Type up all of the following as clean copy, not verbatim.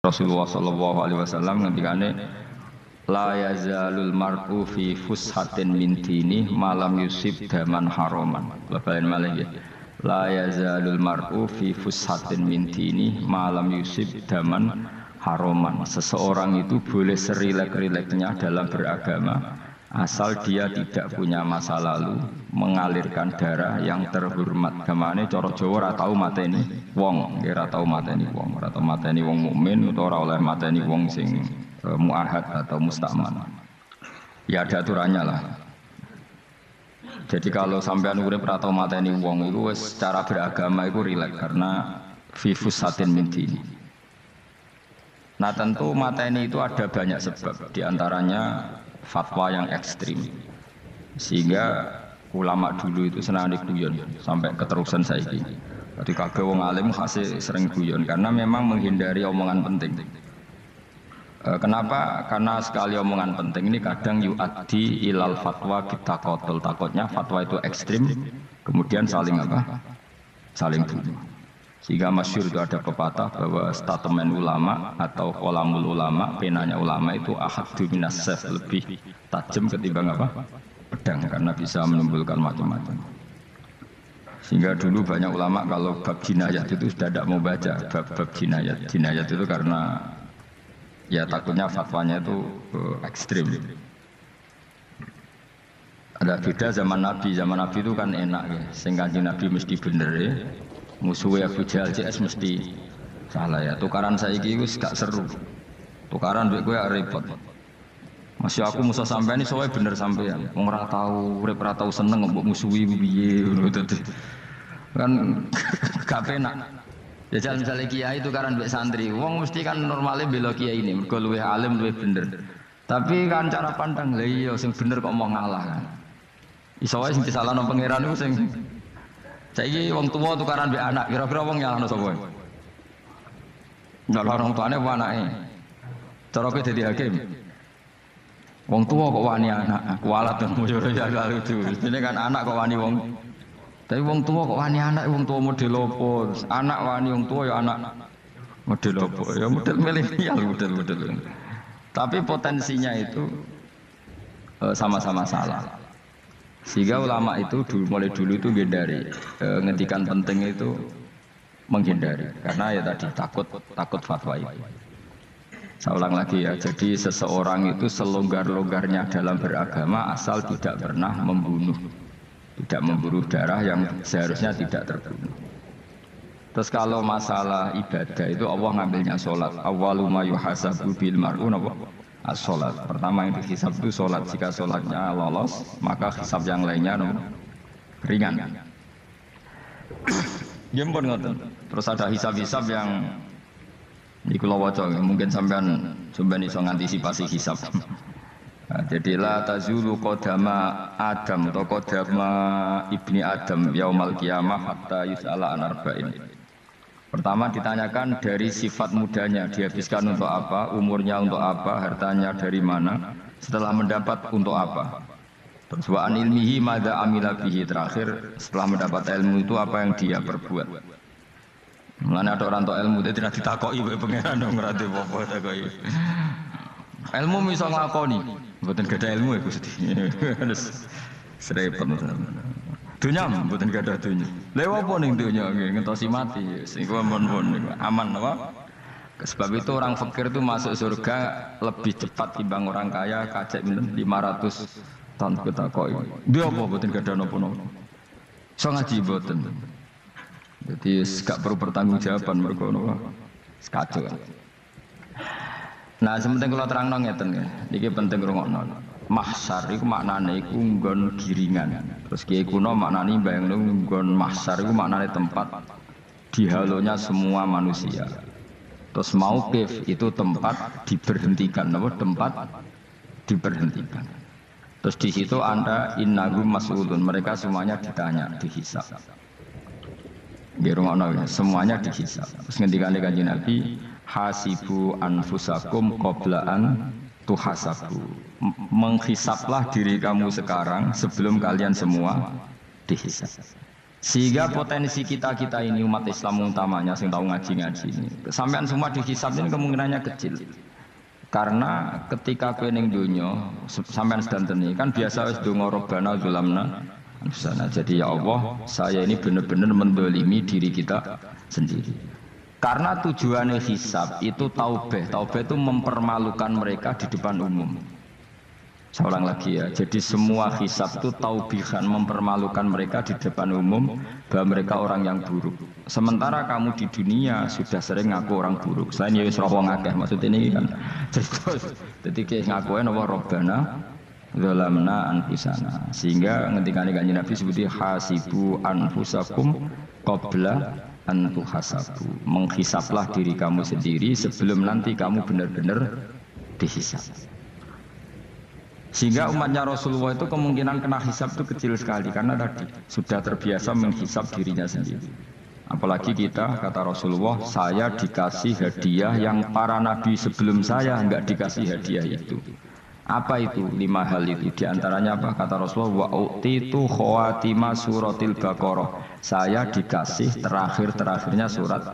Rasulullah sallallahu alaihi wasallam ngendikane la yazalul mar'u fi fushatin min dini malam yusib daman haraman. Babalan malih ya. La yazalul mar'u fi fushatin min dini malam yusib daman haraman. Seseorang itu boleh serilek-rileknya dalam beragama asal dia tidak punya masa lalu mengalirkan darah yang terhormat. Gamane cara Jawa ora tau mateni wong, ora tau mateni wong, ora tau mateni wong mukmin utawa ora oleh mateni wong sing muahad atau musta'man. Ya ada aturannya lah. Jadi kalau sampean urip ora tau mateni wong iku wis secara beragama iku rileks karena fifus satin min dini. Nah tentu mateni itu ada banyak sebab, diantaranya fatwa yang ekstrim, sehingga ulama dulu itu senang guyon sampai keterusan saiki. Jadi kagak wong alim hasil sering guyon karena memang menghindari omongan penting. Kenapa? Karena sekali omongan penting ini kadang yu'addi ilal fatwa kita kotul, takutnya fatwa itu ekstrim, kemudian saling apa? Saling bunuh. Sehingga masyhur itu ada pepatah bahwa statement ulama atau kolamul ulama, penanya ulama itu ahaddu minas sayf, lebih tajam ketimbang apa? Pedang, karena bisa menimbulkan macam-macam. Sehingga dulu banyak ulama kalau bab jinayat itu sudah tidak mau baca bab jinayat. Jinayat itu karena ya takutnya fatwanya itu ekstrim. Ada beda zaman Nabi itu kan enak ya, sehingga Nabi mesti bener ya. Musuhnya Abu Jahal CS mesti salah ya. Tukaran saiki wis gak seru. Tukaran mbek kowe repot. Masih aku musuh sampean iki sowe bener sampean. Wong ora tau urip ora tau seneng mbok musuhi piye ngono dadi. Kan gak penak. Ya jal misale kiai tukaran mbek santri, wong mesti kan normale bela kiai ini mergo luwih alim luwih bener. Tapi kan cara pandang lha iya sing bener kok mau ngalah kan. Iso wae sing disalahno pangeran iku sing saiki wong tuwa tukaran mbek anak, kira-kira wong nyalahno sapa? Nyalahno orang tuane apa anake? Cara kowe dadi hakim. Wong tuwa kok wani anak, kualat yo ya lucu. Dene kan anak kok wani wong. Tapi wong tuwa kok wani anak, wong tuwa model opo? Anak wani wong tuwa ya anak model opo? Ya model milenial model. Tapi potensinya itu sama-sama salah. Sehingga ulama itu mulai dulu itu menghindari, ngendikan penting itu menghindari, karena ya tadi takut fatwa itu. Saya ulang lagi ya, jadi seseorang itu selonggar-longgarnya dalam beragama asal tidak pernah membunuh, tidak memburu darah yang seharusnya tidak terbunuh. Terus kalau masalah ibadah itu Allah ngambilnya sholat. Awwalu ma yuhasabu bil mar'un as-sholat. Pertama yang dihisab itu sholat. Jika sholatnya lolos, maka hisab yang lainnya ringan. Ya pun ngoten. Terus ada hisab-hisab yang di kula waca, mungkin sampean iso ngantisipasi hisab. Nah, jadi la tazulu qadama Adam atau qadama ibni Adam yaumal qiyamah hatta yus'ala an arba'in. Pertama ditanyakan dari sifat mudanya, dihabiskan untuk apa, umurnya untuk apa, hartanya dari mana, setelah mendapat untuk apa. Terus wa an ilmihi madza amila bihi, terakhir setelah mendapat ilmu itu apa yang dia perbuat. Mulane ada orang tok ilmu dia tidak ditakoki wae pangeran dong ora apa takoki. Ilmu iso nglakoni, mboten gadah ilmu ya Gusti. Serepet. Dunya mboten gadah dunya. Lha apa ning dunya nggih ngentosi mati. Sing aman apa? Sebab itu orang fakir itu masuk surga lebih cepat timbang orang kaya kacek 500 tahun ketakoki. Dia apa mboten gadah napa-napa. So ngaji mboten. Jadi gak perlu pertanggungjawaban mergo napa. Kacau. Nah, sementing kalau terang ngeten ya. Niki penting rungokno. Mahsyar iku maknane iku nggon giringan. Terus kiai kuno maknane bayangno nggon mahsyar iku maknane tempat dihalonya semua manusia. Terus mauqif itu tempat diberhentikan, apa tempat diberhentikan. Terus di situ Anda innahum mas'ulun, mereka semuanya ditanya, dihisab. Nggih rungokno ya, semuanya dihisab. Terus ngendikane Kanjeng Nabi, hasibu anfusakum qabla an tuhasabu. Menghisaplah diri kamu sekarang sebelum kalian semua dihisab. Sehingga potensi kita ini umat Islam utamanya sing tahu ngaji-ngaji ini, sampean semua dihisab ini kemungkinannya kecil. Karena ketika kowe ning donya sampean sedanten ini kan biasa wis donga Rabbana dzalamna anfusana. Jadi ya Allah, saya ini benar-benar mendolimi diri kita sendiri. Karena tujuannya hisab itu taubah. Taubah itu mempermalukan mereka di depan umum. Saya ulang lagi ya. Jadi semua hisab itu taubihan, mempermalukan mereka di depan umum bahwa mereka orang yang buruk. Sementara kamu di dunia sudah sering ngaku orang buruk. Selain ya wis wong akeh, maksud ini kan. Jadi kayak ngakuin apa Rabbana dzalamna anfusana. Sehingga ngendikane Kanjeng Nabi sebuti hasibu anfusakum qabla an tuhasabu. Menghisablah diri kamu sendiri sebelum nanti kamu benar-benar dihisab. Sehingga umatnya Rasulullah itu kemungkinan kena hisab itu kecil sekali karena tadi sudah terbiasa menghisab dirinya sendiri. Apalagi kita, kata Rasulullah, saya dikasih hadiah yang para nabi sebelum saya enggak dikasih hadiah itu. Apa itu? 5 hal itu. Di antaranya apa? Kata Rasulullah, wa utitu khawatima suratil Baqarah. Saya dikasih terakhir-terakhirnya surat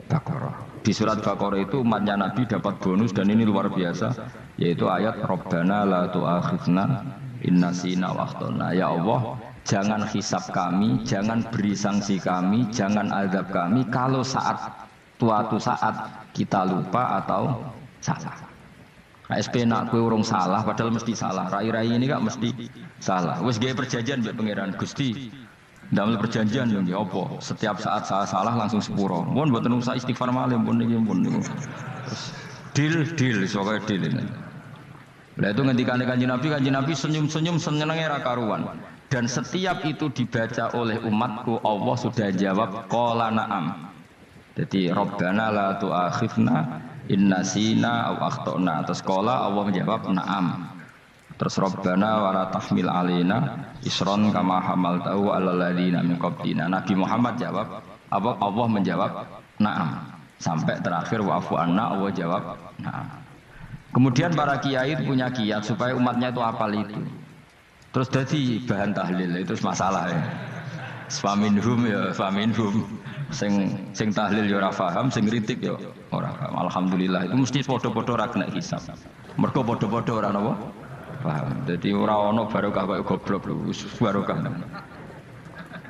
Baqarah. Di surat Baqarah itu umatnya Nabi dapat bonus dan ini luar biasa, yaitu ayat Rabbana la tu'akhidna in nasina wa akhtana. Ya Allah, jangan hisab kami, jangan beri sanksi kami, jangan azab kami kalau suatu saat kita lupa atau salah. SP nak kowe urung salah padahal mesti salah. Rai-rai ini gak mesti salah. Wis gawe perjanjian mbek pangeran Gusti. Dalam perjanjian yang apa? Setiap saat saya salah langsung sepuro. Mohon buatan usah istighfar malih pun niki pun niku. Deal soalnya deal ini. Lah itu ngendikane Kanjeng Nabi senyum-senyum senenge ra karuan. Dan setiap itu dibaca oleh umatku, Allah sudah jawab qala na'am. Jadi Rabbana la tu'akhifna in nasina aw akhtana. Terus qala Allah menjawab na'am. Terus Rabbana wa la tahmil alaina isron kama hamaltahu alal ladzina min qablina. Nabi Muhammad jawab, Allah menjawab na'am. Sampai terakhir wa'fu anna, Allah jawab na'am. Kemudian para kiai punya kiat supaya umatnya itu hafal itu. Terus jadi bahan tahlil itu masalah ya. Faminhum ya faminhum. Sing tahlil ya ora paham, sing kritik ya ora paham. Alhamdulillah itu mesti padha-padha ra kena hisab. Mergo padha-padha ora napa? Paham. Jadi ora ono barokah kaya goblok lho, wis barokah.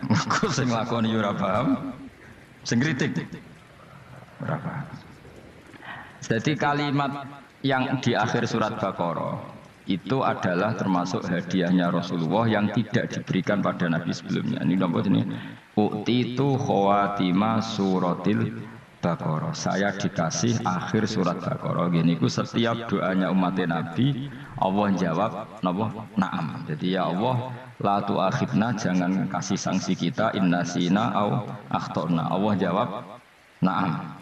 Mergo sing lakoni ya ora paham, sing kritik ora paham. Jadi kalimat yang di akhir surat Baqarah itu adalah termasuk hadiahnya Rasulullah yang tidak diberikan pada Nabi sebelumnya. Ini nomor ini. Utitu khawatima suratil Baqarah. Saya dikasih akhir surat Baqarah. Gini ku setiap doanya umat Nabi Allah jawab na'am. Jadi ya Allah la tu'akhidna, jangan kasih sanksi kita innasina au akhtana. Allah jawab na'am.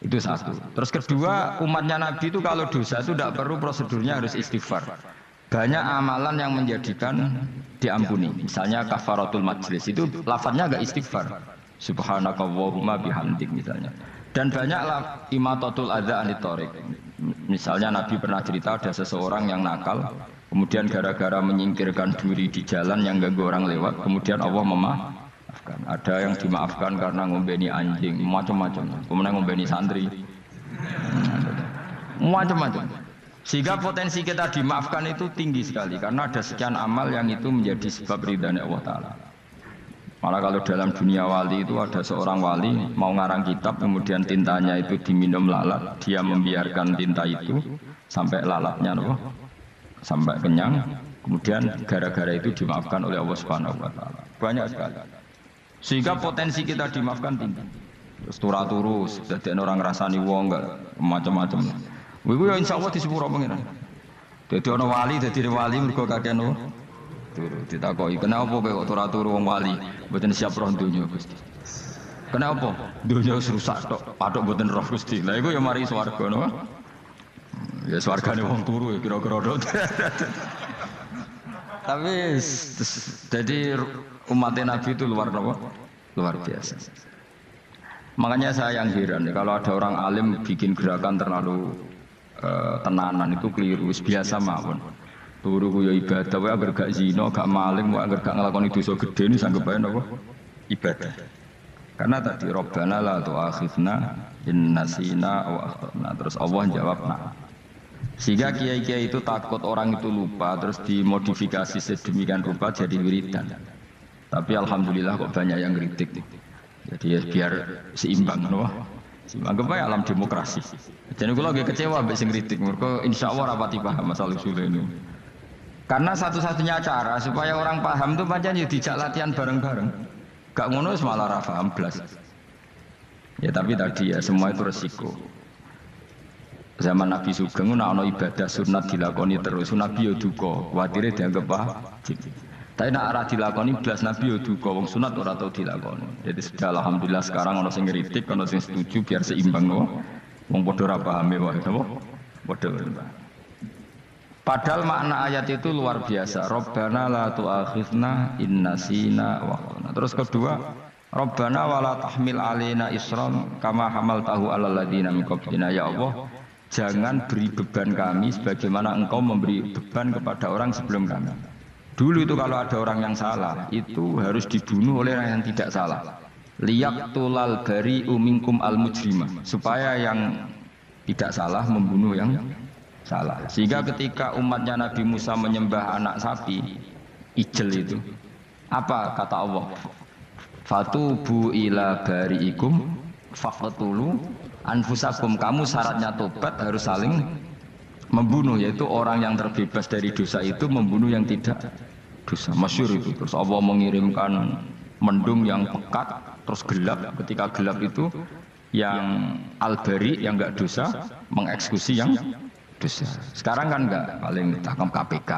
Itu satu. Terus kedua, umatnya Nabi itu kalau dosa itu tidak perlu prosedurnya harus istighfar. Banyak amalan yang menjadikan diampuni. Misalnya kafaratul majlis itu lafadznya agak istighfar. Subhanakallahumma bihamdik misalnya. Dan banyaklah imatatul adza anit thariq. Misalnya Nabi pernah cerita ada seseorang yang nakal, kemudian gara-gara menyingkirkan duri di jalan yang ganggu orang lewat, kemudian Allah memaafkan. Ada yang dimaafkan karena ngombeni anjing, macam-macam. Kemudian ngombeni santri, macam-macam. Sehingga potensi kita dimaafkan itu tinggi sekali karena ada sekian amal yang itu menjadi sebab ridhanya Allah Ta'ala. Malah kalau dalam dunia wali itu ada seorang wali mau ngarang kitab, kemudian tintanya itu diminum lalat, dia membiarkan tinta itu sampai lalatnya sampai kenyang, kemudian gara-gara itu dimaafkan oleh Allah Subhanahu wa Ta'ala. Banyak sekali. Sehingga potensi kita dimaafkan tinggi. Terus turus, jadi orang ngrasani wong enggak macam-macam. Wiku ya insyaallah disepuro pengiran. Dadi ana wali, dadi wali mergo kakean turu. Ditakoki, "Kenapa kowe kok turu wong wali? Mboten siap roh donya, Gusti." "Kenapa? Donya wis rusak tok, patok mboten roh Gusti." Lah iku ya mari swarga napa? Ya swargane wong turu ya kira-kira tok. Tapi jadi umat Nabi itu luar biasa. Makanya saya yang heran kalau ada orang alim bikin gerakan terlalu tenanan itu keliru, biasa mawon. Turu ku ya ibadah, wae agar gak zina, gak maling, wae agar gak nglakoni dosa gedhe ini sanggep bae napa? ibadah. Karena tadi Rabbana la tu'akhidna in nasina aw akhtana. Terus Allah jawab nah. Sehingga kiai-kiai itu takut orang itu lupa terus dimodifikasi sedemikian rupa jadi wiridan. Tapi alhamdulillah kok banyak yang kritik. Jadi ya biar seimbang loh. Anggap aja alam demokrasi. Jadi kalau lagi kecewa ambek sing kritik, mergo insyaallah rapati paham masalah usul ini. Karena satu-satunya cara supaya orang paham itu pancen ya dijak latihan bareng-bareng. Gak ngono wis malah ra paham blas. Ya tapi tadi ya semua itu resiko. Zaman Nabi Sugeng ana ibadah sunat dilakoni terus, Nabi yo duka, kuwatire dianggap wajib. Tapi nek ora dilakoni blas Nabi yo duka, wong sunat ora tau dilakoni. Jadi sudah alhamdulillah sekarang ana sing ngritik, ana sing setuju biar seimbang kok. Wong padha ora pahame wae napa? Padha. Padahal makna ayat itu luar biasa. Rabbana la tu'akhidna in nasina wa akhtana. Terus kedua, Rabbana wala tahmil alaina isran kama hamaltahu alal ladzina min qablina. Ya Allah, jangan beri beban kami sebagaimana Engkau memberi beban kepada orang sebelum kami. Dulu itu kalau ada orang yang salah, itu harus dibunuh oleh orang yang tidak salah. Liyaqtulal bari'u minkum al mujrimah. Supaya yang tidak salah membunuh yang salah. Sehingga ketika umatnya Nabi Musa menyembah anak sapi ijel itu, apa kata Allah? Fatubu ila bari'ikum faqtulu anfusakum. Kamu syaratnya tobat harus saling membunuh, yaitu orang yang terbebas dari dosa itu membunuh yang tidak dosa. Masyhur itu. Terus Allah mengirimkan mendung yang pekat terus gelap. Ketika gelap itu yang al-bari yang enggak dosa mengeksekusi yang dosa. Sekarang kan enggak, paling ditangkap KPK.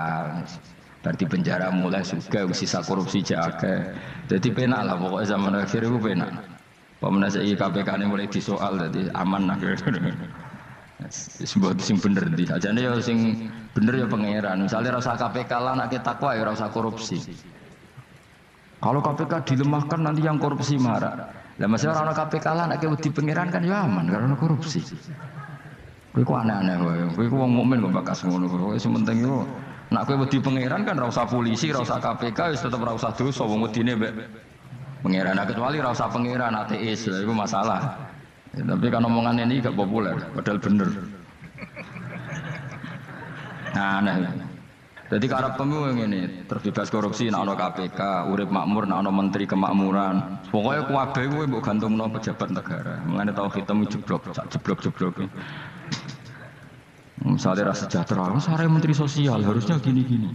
Berarti penjara mulai juga sisa korupsi jaga. Jadi penak lah pokoknya zaman akhir itu penak. Pemenang KPK ini mulai disoal jadi aman lah. Sebuah sing bener di aja nih ya sing bener ya pangeran. Misalnya rasa KPK lah nak takwa ya rasa korupsi. Kalau KPK dilemahkan nanti yang korupsi marah. Lah masalah orang KPK lah nak di pangeran kan ya aman karena korupsi. Kowe ku aneh-aneh kowe. Kowe ku wong mukmin kok bakas ngono. Kowe sementing yo nak kowe wedi pangeran kan ra usah polisi, ra usah KPK wis tetep ra usah dosa wong wedine mbek pangeran. Nah, kecuali ra usah pangeran ateis, lha iku masalah. Ya, tapi kan omongan ini gak populer, padahal bener. Nah, aneh. Jadi karep pemilu ini terbebas korupsi, nak ono KPK, urip makmur, nak ono menteri kemakmuran. Pokoknya kuwabe kowe mbok gantungno pejabat negara. Mengane tau hitam jeblok, jeblok-jeblok. Misalnya rasa sejahtera, saya menteri sosial harusnya gini-gini.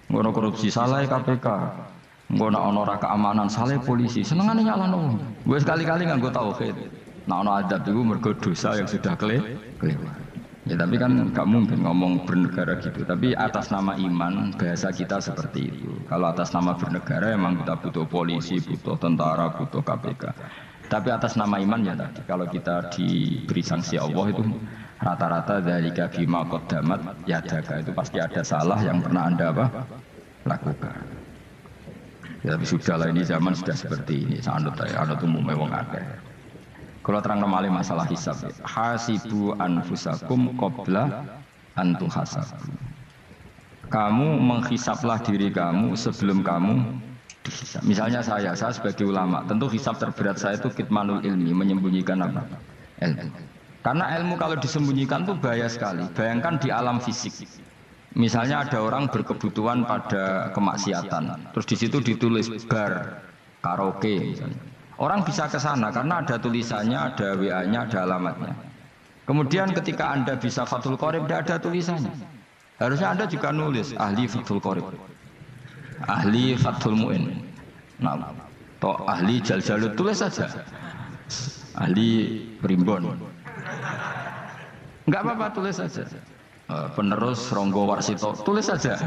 Ngono korupsi salah KPK. Ngono ono ora keamanan salah polisi. Senengane nyalano. Gue sekali-kali nganggo tauhid. Nah, ono adab itu mergo dosa yang sudah kelewat. Ya tapi kan gak mungkin ngomong bernegara gitu. Tapi atas nama iman bahasa kita seperti itu. Kalau atas nama bernegara emang kita butuh polisi, butuh tentara, butuh KPK. Tapi atas nama iman ya tadi. Kalau kita diberi sanksi Allah itu rata-rata dari bima qaddamat yadaka itu pasti ada salah yang pernah Anda lakukan. Ya tapi sudahlah ini zaman sudah seperti ini. Anut umumnya wong akeh. Kalau terang nomali masalah hisab, hasibu anfusakum qabla antu hasabu. Kamu menghisaplah diri kamu sebelum kamu dihisab. Misalnya saya sebagai ulama, tentu hisab terberat saya itu kitmanul ilmi, menyembunyikan apa? Ilmu. Karena ilmu kalau disembunyikan itu bahaya sekali. Bayangkan di alam fisik. Misalnya ada orang berkebutuhan pada kemaksiatan, terus di situ ditulis bar, karaoke misalnya. Orang bisa ke sana karena ada tulisannya, ada WA-nya, ada alamatnya. Kemudian ketika Anda bisa Fathul Qorib, tidak ada tulisannya. Harusnya Anda juga nulis ahli Fathul Qorib, ahli Fathul Mu'in, nah, atau ahli Jaljalut, tulis saja. Ahli Primbon. Enggak apa-apa, tulis saja. Penerus Ronggo Warsito, tulis saja.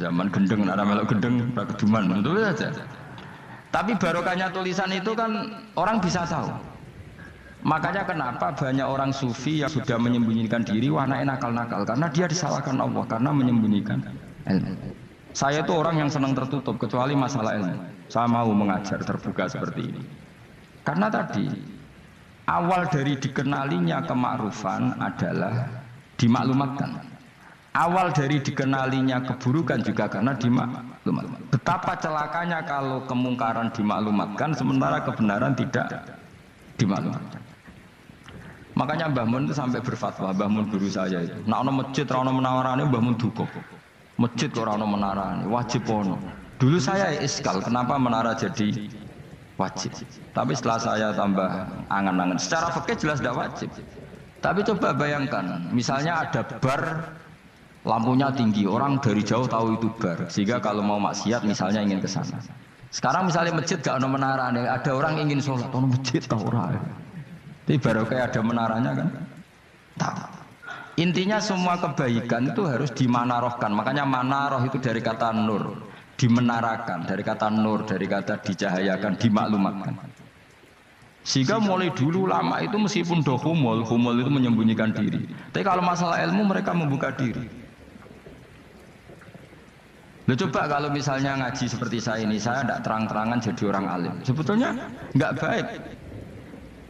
Zaman gendeng, ada melok gendeng, keduman, tulis saja. Tapi barokahnya tulisan itu kan orang bisa tahu. Makanya kenapa banyak orang sufi yang sudah menyembunyikan diri, wananya nakal-nakal. Karena dia disalahkan Allah, karena menyembunyikan ilmu. Saya itu orang yang senang tertutup, kecuali masalah ilmu. Saya mau mengajar terbuka seperti ini. Karena tadi, awal dari dikenalinya kemakrufan adalah dimaklumatkan. Awal dari dikenalinya keburukan juga karena dimaklumatkan. Betapa celakanya kalau kemungkaran dimaklumatkan sementara kebenaran tidak dimaklumatkan. Makanya Mbah Mun itu sampai berfatwa, Mbah Mun guru saya itu. Nah, ono masjid, ono menarane Mbah Mun duka. Masjid kok ono menarane, wajib ono. Dulu saya iskal, kenapa menara jadi wajib? Tapi setelah saya tambah angan-angan, secara fikih jelas tidak wajib. Tapi coba bayangkan, misalnya ada bar, lampunya tinggi, orang dari jauh tahu itu bar, sehingga kalau mau maksiat misalnya ingin ke sana. Sekarang misalnya masjid gak ono menarane, ada orang ingin sholat, ono masjid tahu orang. Tapi baru kayak ada menaranya kan? Tahu. Intinya semua kebaikan itu harus dimanarohkan. Makanya manaroh itu dari kata nur, dimenarakan, dari kata nur, dari kata dicahayakan, dimaklumatkan. Sehingga mulai dulu lama itu meskipun humul itu menyembunyikan diri. Tapi kalau masalah ilmu mereka membuka diri. Loh, coba kalau misalnya ngaji seperti saya ini, saya tidak terang-terangan jadi orang alim. Sebetulnya nggak baik.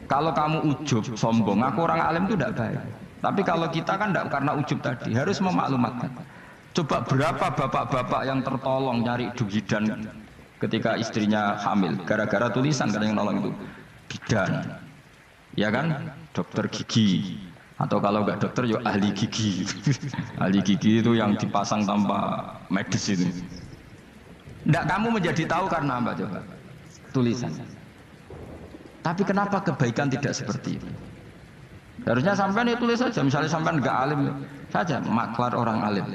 Kalau kamu ujub, sombong, aku orang alim itu tidak baik. Tapi kalau kita kan tidak karena ujub tadi, harus memaklumatkan. Coba berapa bapak-bapak yang tertolong nyari bidan ketika istrinya hamil, gara-gara tulisan kan yang nolong itu bidan, ya kan, dokter gigi, atau kalau nggak dokter ya ahli gigi. Ahli gigi itu yang dipasang tanpa medis itu. Tidak kamu menjadi tahu karena apa coba? Tulisan. Tapi kenapa kebaikan tidak seperti itu? Harusnya sampean ya tulis saja. Misalnya sampean nggak alim saja, maklar orang alim.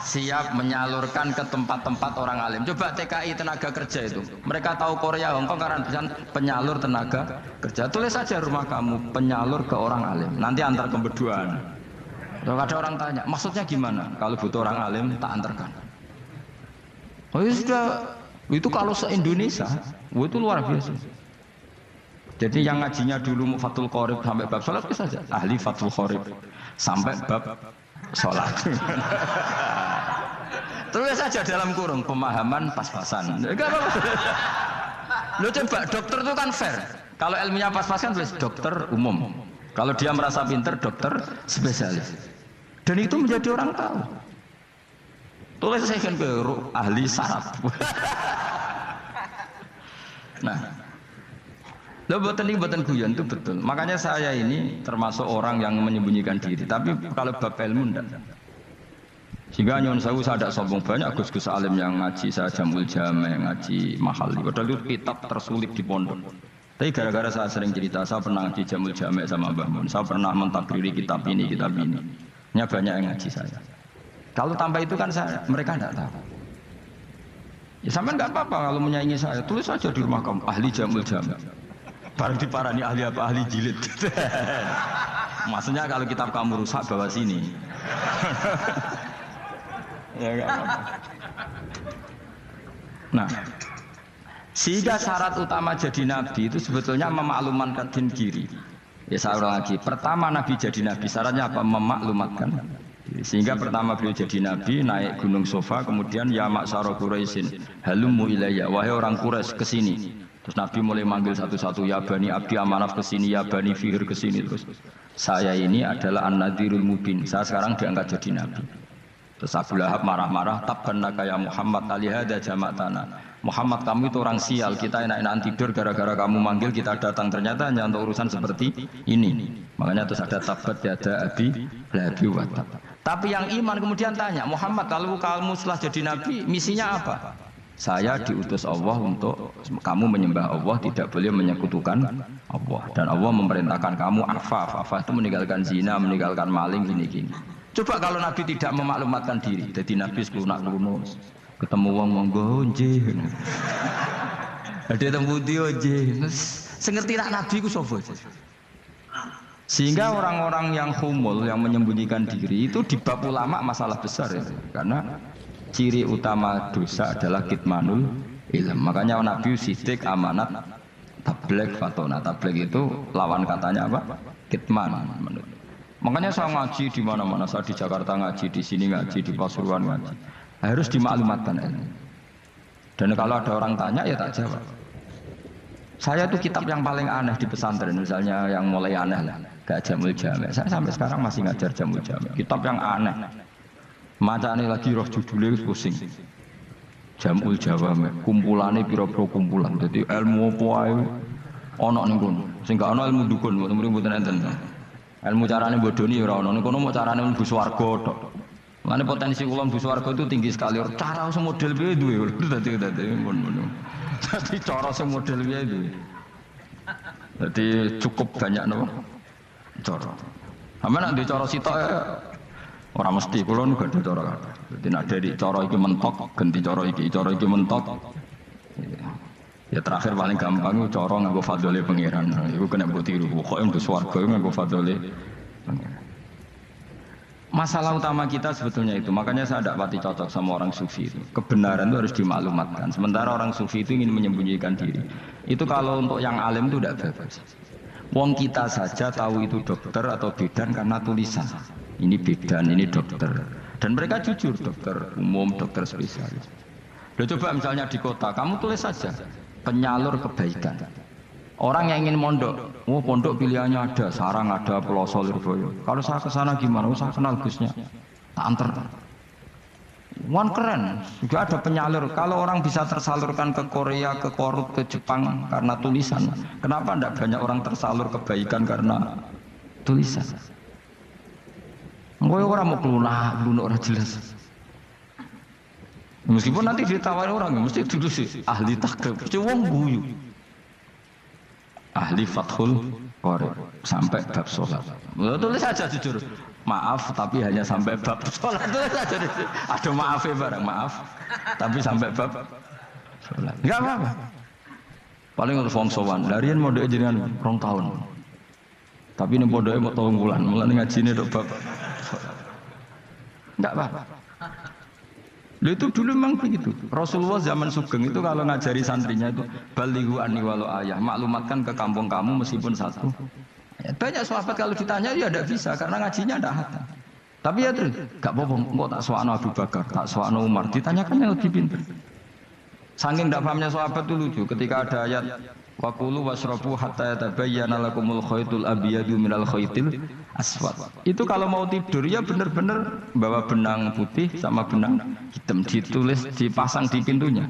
Siap menyalurkan ke tempat-tempat orang alim. Coba TKI tenaga kerja itu. Mereka tahu Korea, Hongkong karena penyalur tenaga kerja. Tulis saja rumah kamu penyalur ke orang alim. Nanti antar kebeduan. Kalau ada orang tanya, maksudnya gimana? Kalau butuh orang alim, tak antarkan. Oh ya sudah. Itu kalau se-Indonesia, itu luar biasa. Jadi yang ngajinya dulu Fathul Qorib sampai bab sholat itu saja. Ahli Fathul Qorib sampai bab sholat. Terus saja dalam kurung pemahaman pas-pasan. Lo coba dokter itu kan fair. Kalau ilmunya pas-pasan tulis dokter umum. Kalau dia merasa pinter dokter spesialis. Dan itu menjadi orang tahu. Tulis saya kan ke ahli saraf. Nah, lo buatan guyon itu betul. Makanya saya ini termasuk orang yang menyembunyikan diri. Tapi kalau bab ilmu enggak. Sehingga nyon saya tidak sombong, banyak gus-gus alim yang ngaji saya Jamul Jame, ngaji mahal. Padahal itu kitab tersulit di pondok. Tapi gara-gara saya sering cerita, saya pernah ngaji Jamul Jame sama Mbah Mun. Saya pernah mentakriri kitab ini. Nya banyak yang ngaji saya. Kalau tanpa itu kan mereka tidak tahu. Ya sampean nggak apa-apa kalau menyaingi saya, tulis saja di rumah kamu ahli Jamul Jame. Barang diparani ahli apa? Ahli jilid. Maksudnya kalau kitab kamu rusak bawa sini. Ya nggak apa-apa. Nah, sehingga syarat utama jadi nabi itu sebetulnya memaklumatkan diri. Ya saya ulang lagi. Pertama nabi jadi nabi syaratnya apa? Memaklumatkan. Sehingga pertama beliau jadi nabi naik gunung Sofa, kemudian ya maksara Quraisyin halummu ilayya, wahai orang Quraisy kesini. Terus nabi mulai manggil satu-satu, ya bani Abdi Amanaf kesini, ya bani Fihr kesini. Terus saya ini adalah an-nadhirul mubin, saya sekarang diangkat jadi nabi. Terus Abu Lahab marah-marah, tabbannaka ya Muhammad alihada jama'tana. Muhammad kamu itu orang sial, kita enak-enakan tidur gara-gara kamu manggil kita datang, ternyata hanya untuk urusan seperti ini. Makanya terus ada tabat yada abi lahabi wa tab. Tapi yang iman kemudian tanya, Muhammad kalau kamu setelah jadi nabi misinya apa? Saya diutus Allah untuk kamu menyembah Allah, tidak boleh menyekutukan Allah. Dan Allah memerintahkan kamu afaf itu meninggalkan zina, meninggalkan maling, gini-gini. Coba kalau nabi tidak memaklumatkan diri, jadi nabi seklunak-klunuk. Ketemu wong monggo nggih. Ada temu dia nggih. Sengerti nak nabi ku sapa? Sehingga orang-orang yang humul, yang menyembunyikan diri itu di bab ulama masalah besar ya. Karena ciri utama dosa adalah kitmanul ilm. Makanya Nabi Siddiq amanat tabligh fatona. Tabligh itu lawan katanya apa? Kitman. Makanya saya ngaji di mana-mana, saya di Jakarta ngaji, di sini ngaji, di Pasuruan ngaji. Harus dimaklumatkan ilmu. Dan kalau ada orang tanya ya tak jawab. Saya itu kitab yang paling aneh di pesantren, misalnya yang mulai aneh lah. gak jamul jami. Saya sampai sekarang masih ngajar jamul jami. Kitab yang aneh. Macane lagi roh judulnya pusing. Jamul Jawami, kumpulane pira-pira kumpulan. Jadi ilmu apa ae ana ning kono. Sing gak ana ilmu dukun, mboten enten. Ilmu carane bodoni ora ana. Ning kono mau carane mlebu swarga tok. Mane potensi kula mlebu swarga itu tinggi sekali. Cara semodel piye duwe. Dadi ngono. Dadi cara semodel piye duwe. Jadi cukup banyak napa? Cara. Sampe nek ndek cara sitok orang mesti kula nu gak ada cara. Dadi nek dari cara iki mentok ganti cara iki mentok. Ya terakhir paling gampang cara nganggo fadhole pangeran. Iku kena mbok tiru. Pokoke mlebu swarga nganggo fadhole pangeran. Masalah utama kita sebetulnya itu, makanya saya tidak pati cocok sama orang sufi itu. Kebenaran itu harus dimaklumatkan. Sementara orang sufi itu ingin menyembunyikan diri. Itu kalau untuk yang alim itu tidak bagus. Wong kita saja tahu itu dokter atau bidan karena tulisan. Ini bidan, ini dokter. Dan mereka jujur, dokter umum, dokter spesialis. Loh, coba misalnya di kota, kamu tulis saja penyalur kebaikan. Orang yang ingin mondok, pondok pilihannya ada, Sarang ada, Peloso, Lirboyo. Kalau saya ke sana gimana? Saya kenal Gusnya, tak antar. Wan keren, juga ada penyalur. Kalau orang bisa tersalurkan ke Korea, ke Korut, ke Jepang karena tulisan, kenapa tidak banyak orang tersalur kebaikan karena tulisan? Gue orang mau lunak orang jelas. Meskipun nanti ditawari orang, mesti dulu sih ahli takrib, cuma guyu. Ahli Fathul Qori sampai bab sholat. Tulis saja jujur. Maaf tapi hanya sampai bab sholat. Tulis saja. Ada maafnya barang maaf. Tapi sampai bab sholat. Enggak apa-apa. Paling untuk wong sowan. Darian mau doa jenengan 2 tahun. Tapi ini bodohnya mau 3 bulan. Mulai ngaji ini do bab sholat. Enggak apa-apa. Itu dulu memang begitu. Rasulullah zaman Sugeng itu kalau ngajari santrinya itu balighu anni walau ayah, maklumatkan ke kampung kamu meskipun satu. Banyak sahabat kalau ditanya ya tidak bisa karena ngajinya tidak hatam. Tapi ya terus, gak apa-apa, kok tak soal Abu Bakar, tak soal Umar, ditanyakan yang lebih pintar. Saking tidak pahamnya sahabat itu lucu, ketika ada ayat Wakulu wasrobu hatta yatabayyana lakumul khaytul abyadu minal khaytil aswad. Itu kalau mau tidur ya benar-benar bawa benang putih sama benang hitam ditulis dipasang di pintunya.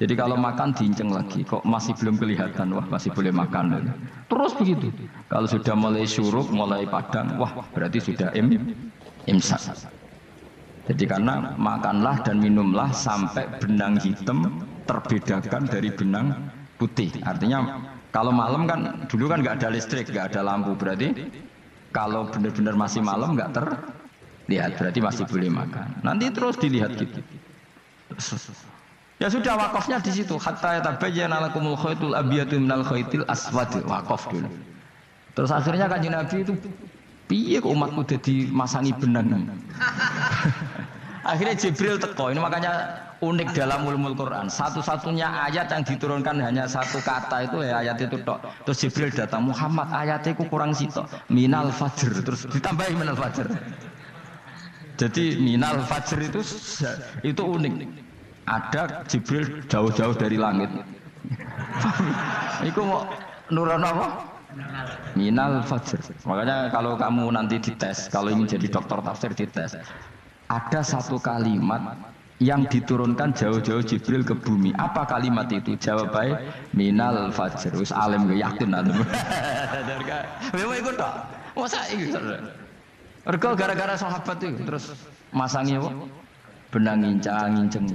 Jadi kalau makan diinceng lagi, kok masih belum kelihatan, wah masih boleh makan. Terus begitu. Kalau sudah mulai syuruk, mulai padang, wah berarti sudah imsak. Jadi karena makanlah dan minumlah sampai benang hitam terbedakan dari benang putih. Artinya kalau malam kan dulu kan nggak ada listrik, nggak ada lampu, berarti kalau benar-benar masih malam nggak terlihat, berarti masih boleh makan. Nanti terus dilihat gitu. Ya sudah wakafnya di situ. Hatta yatabayyana lakumul khaytul abyadu minal khaytil aswad, wakaf dulu. Terus akhirnya Kanjeng Nabi itu piye kok umatku dadi masangi benang. Akhirnya Jibril teko. Ini makanya unik dalam ulumul Quran. Satu-satunya ayat yang diturunkan hanya satu kata itu ya ayat itu tok. Terus Jibril datang, Muhammad ayatnya ku kurang sitok. Minal fajr, terus ditambahi minal fajr. Jadi minal fajr itu unik. Ada Jibril jauh-jauh dari langit. Iku mau nuron apa? Minal fajr. Makanya kalau kamu nanti dites, kalau ingin jadi dokter tafsir dites, ada satu kalimat yang diturunkan jauh-jauh Jibril ke bumi. Apa kalimat itu? Jawab baik, minal fajr. Wis alim yakin atuh. Memang ikut tok. Masa iki. Mergo gara-gara sahabat itu terus masangi apa? Benang ngincang-nginceng.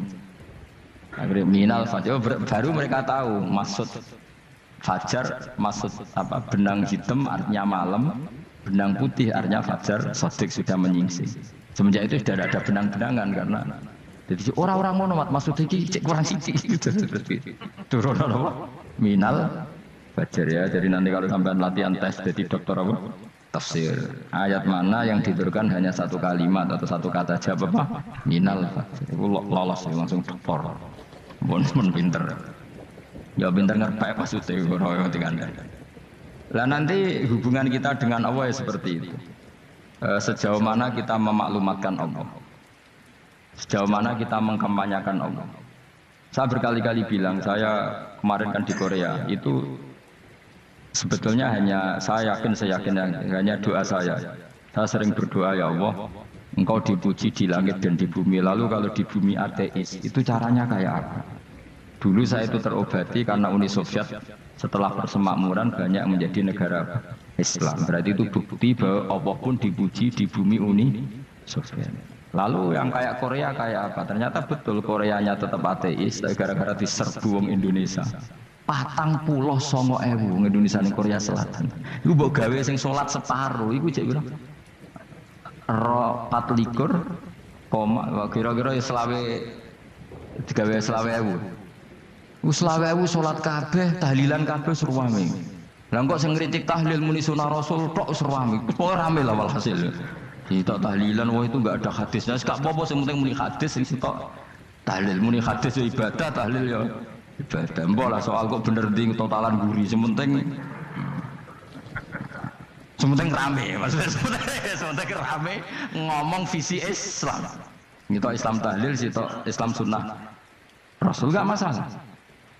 Akhirnya minal fajr. Baru mereka tahu maksud fajar, maksud apa? Benang hitam artinya malam, benang putih artinya fajar, sodik sudah menyingsing. Semenjak itu sudah ada benang-benangan karena jadi orang-orang mau nomat maksud iki cek kurang sithik gitu. Turun apa? Minal fajar ya. Jadi nanti kalau sampean latihan tes jadi dokter apa? Tafsir. Ayat mana yang diturunkan hanya satu kalimat atau satu kata jawab apa? Minal fajar. Itu lolos langsung dokter. Mun pinter. Ya pinter ngerpek maksudnya ora tinggal. Lah nanti hubungan kita dengan Allah ya seperti itu. Sejauh mana kita memaklumatkan Allah, sejauh mana kita mengkampanyakan Allah. Saya berkali-kali bilang, saya kemarin kan di Korea itu Sebetulnya saya yakin hanya doa saya. Saya sering berdoa, ya Allah, Engkau dipuji di langit dan di bumi. Lalu kalau di bumi ateis, itu caranya kayak apa? Dulu saya itu terobati karena Uni Soviet setelah persemakmuran banyak menjadi negara Islam. Berarti itu bukti bahwa Allah pun dipuji di bumi Uni Soviet. Lalu yang kayak Korea kayak apa? Ternyata betul Koreanya tetap ateis, tapi gara-gara diserbu wong Indonesia. 49.000 Indonesia ning Korea Selatan. Iku mbok gawe sing salat separuh iku jek pira? 24, kira-kira ya selawe digawe 20.000. Wis 20.000 salat kabeh, tahlilan kabeh seruame. Lah kok sing ngritik tahlil muni sunah Rasul tok seruame. Ora rame lah walhasil. Kita tahlilan wah itu enggak ada hadisnya. Enggak apa-apa sing penting muni hadis sing tok. Tahlil muni hadis ya ibadah, tahlil ya ibadah. Mbok lah soal kok bener ndi totalan guri, sementing rame, maksudnya sementing rame ngomong visi Islam. Kita Islam tahlil, kita Islam sunnah Rasul gak masalah.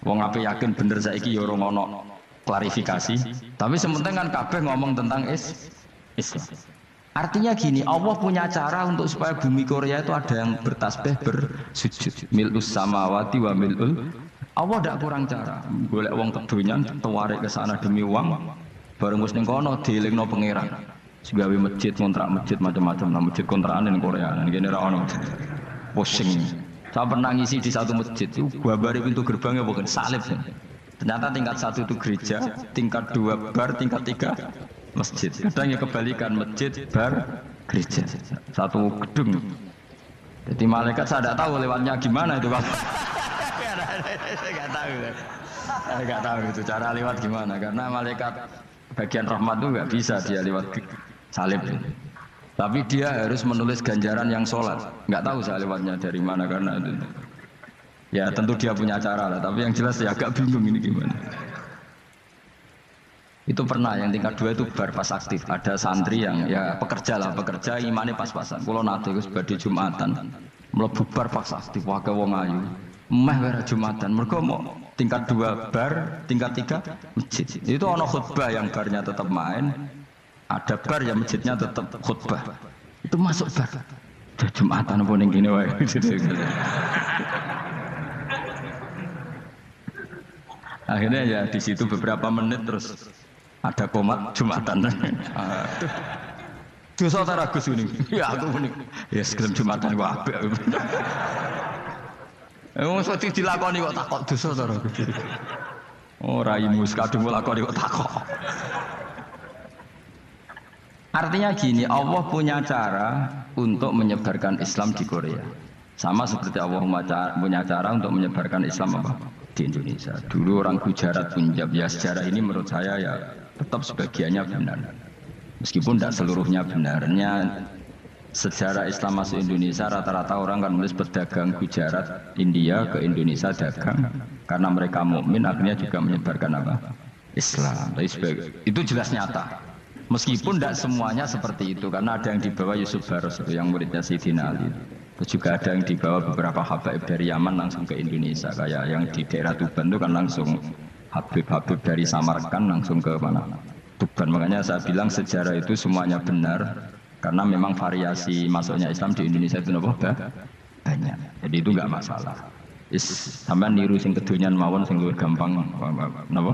Wong ape yakin bener saiki ya ora ono klarifikasi, tapi sementing kan kabeh ngomong tentang Islam. Artinya gini, Allah punya cara untuk supaya bumi Korea itu ada yang bertasbih bersujud. Mil'us samawati wa mil'ul. Allah tidak kurang cara. Golek wong kedonyan, tawarik ke sana demi uang. Bareng wis ning kono dielingno pangeran. Segawe masjid, kontrak masjid macam-macam, nah masjid kontrakan ning Korea. Ngene ra ono. Pusing. Saya pernah ngisi di satu masjid itu gambare pintu gerbangnya bukan salib. Ternyata tingkat 1 itu gereja, tingkat 2 bar, tingkat 3 masjid. Kadang ya kebalikan masjid, bar, gereja. Satu gedung. Jadi malaikat saya tidak tahu lewatnya gimana itu Pak. Saya nggak tahu itu cara lewat gimana karena malaikat bagian rahmat itu nggak bisa dia lewat salib. Tapi dia harus menulis ganjaran yang sholat. Nggak tahu saya lewatnya dari mana karena itu. Ya tentu dia punya cara lah. Tapi yang jelas ya agak bingung ini gimana. Itu pernah yang tingkat 2 itu bar pas aktif. Ada santri yang ya pekerja imannya pas-pasan. Kalau nanti itu sebagai Jumatan mlebu bar pas aktif wae wong ayu. Meh ora Jumatan. Mergo mau tingkat 2 bar, tingkat 3 masjid. Itu ono khutbah yang barnya tetap main. Ada bar yang masjidnya tetap khutbah. Itu masuk bar. Jumatan apa ning kene wae. Akhirnya ya di situ beberapa menit terus ada komat Jumatan. Dosa ta Gus ini? Ya aku muni. Ya segelem Jumatan ku apik. Wong sok dilakoni kok takok dosa ta Gus. Ora imus kadung lakoni kok takok. Artinya gini, Allah punya cara untuk menyebarkan Islam di Korea. Sama seperti Allah punya cara untuk menyebarkan Islam apa? Di Indonesia. Dulu orang Gujarat, Punjab, ya sejarah ini menurut saya ya tetap sebagiannya benar. Meskipun tidak seluruhnya benarnya sejarah Islam masuk Indonesia rata-rata orang kan menulis pedagang Gujarat, India ke Indonesia dagang karena mereka mukmin akhirnya juga menyebarkan apa? Islam. Itu jelas nyata. Meskipun tidak semuanya seperti itu karena ada yang dibawa Yusuf Baros yang muridnya Sayyidina Ali. Terus juga ada yang dibawa beberapa habaib dari Yaman langsung ke Indonesia kayak yang di daerah Tuban itu kan langsung habib-habib dari Samarkand langsung ke mana? Tuban. Makanya saya bilang sejarah itu semuanya benar karena memang variasi masuknya Islam di Indonesia itu banyak. Jadi itu enggak masalah. Sampean niru sing kedonyan mawon sing luwih gampang napa?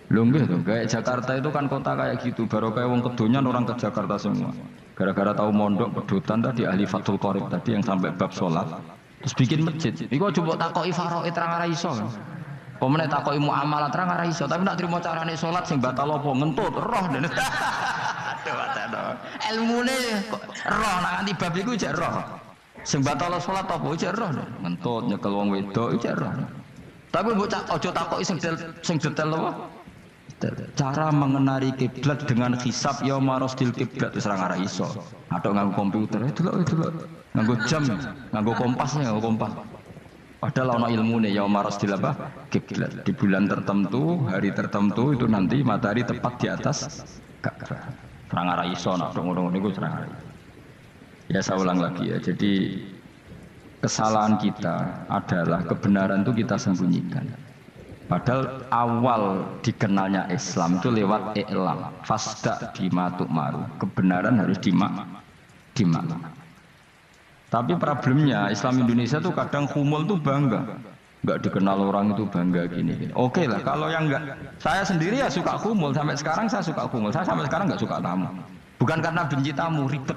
Lho nggih to, kayak Jakarta itu kan kota kayak gitu, baru kayak wong kedonyan orang ke Jakarta semua. Gara-gara tahu mondok pedutan tadi ahli Fathul Qorib tadi yang sampai bab sholat, terus bikin masjid. Iku coba takoki faraid terang ora iso. Pemene takoki muamalah terang ora iso, tapi nak trimo carane sholat sing batal apa ngentut roh dene. Aduh. Ilmune roh nak nganti bab iku jek roh. Sing batal sholat apa jek roh ngentut nyekel wong wedok jek roh. Tapi mbok aja takoki sing detail apa? Cara mengenari kiblat dengan hisab yauma rasdil kiblat wis ora ngara iso. Atok nganggo komputer, delok. Nganggo jam, nganggo kompasnya, nganggo kompas. Padahal ana ilmune yauma rasdil apa? Kiblat. Di bulan tertentu, hari tertentu itu nanti matahari tepat di atas Ka'bah. Ora ngara iso nek ngono niku ora ngara. Ya saya ulang lagi ya. Jadi kesalahan kita adalah kebenaran itu kita sembunyikan. Padahal awal dikenalnya Islam itu lewat i'lam. Fasda bima tu'maru. Kebenaran harus dimaklum. Tapi problemnya Islam Indonesia tuh kadang kumul tuh bangga. Enggak dikenal orang itu bangga gini. Oke lah, kalau yang enggak, saya sendiri ya suka kumul. Sampai sekarang saya suka kumul. Saya sampai sekarang enggak suka tamu. Bukan karena benci tamu, ribet.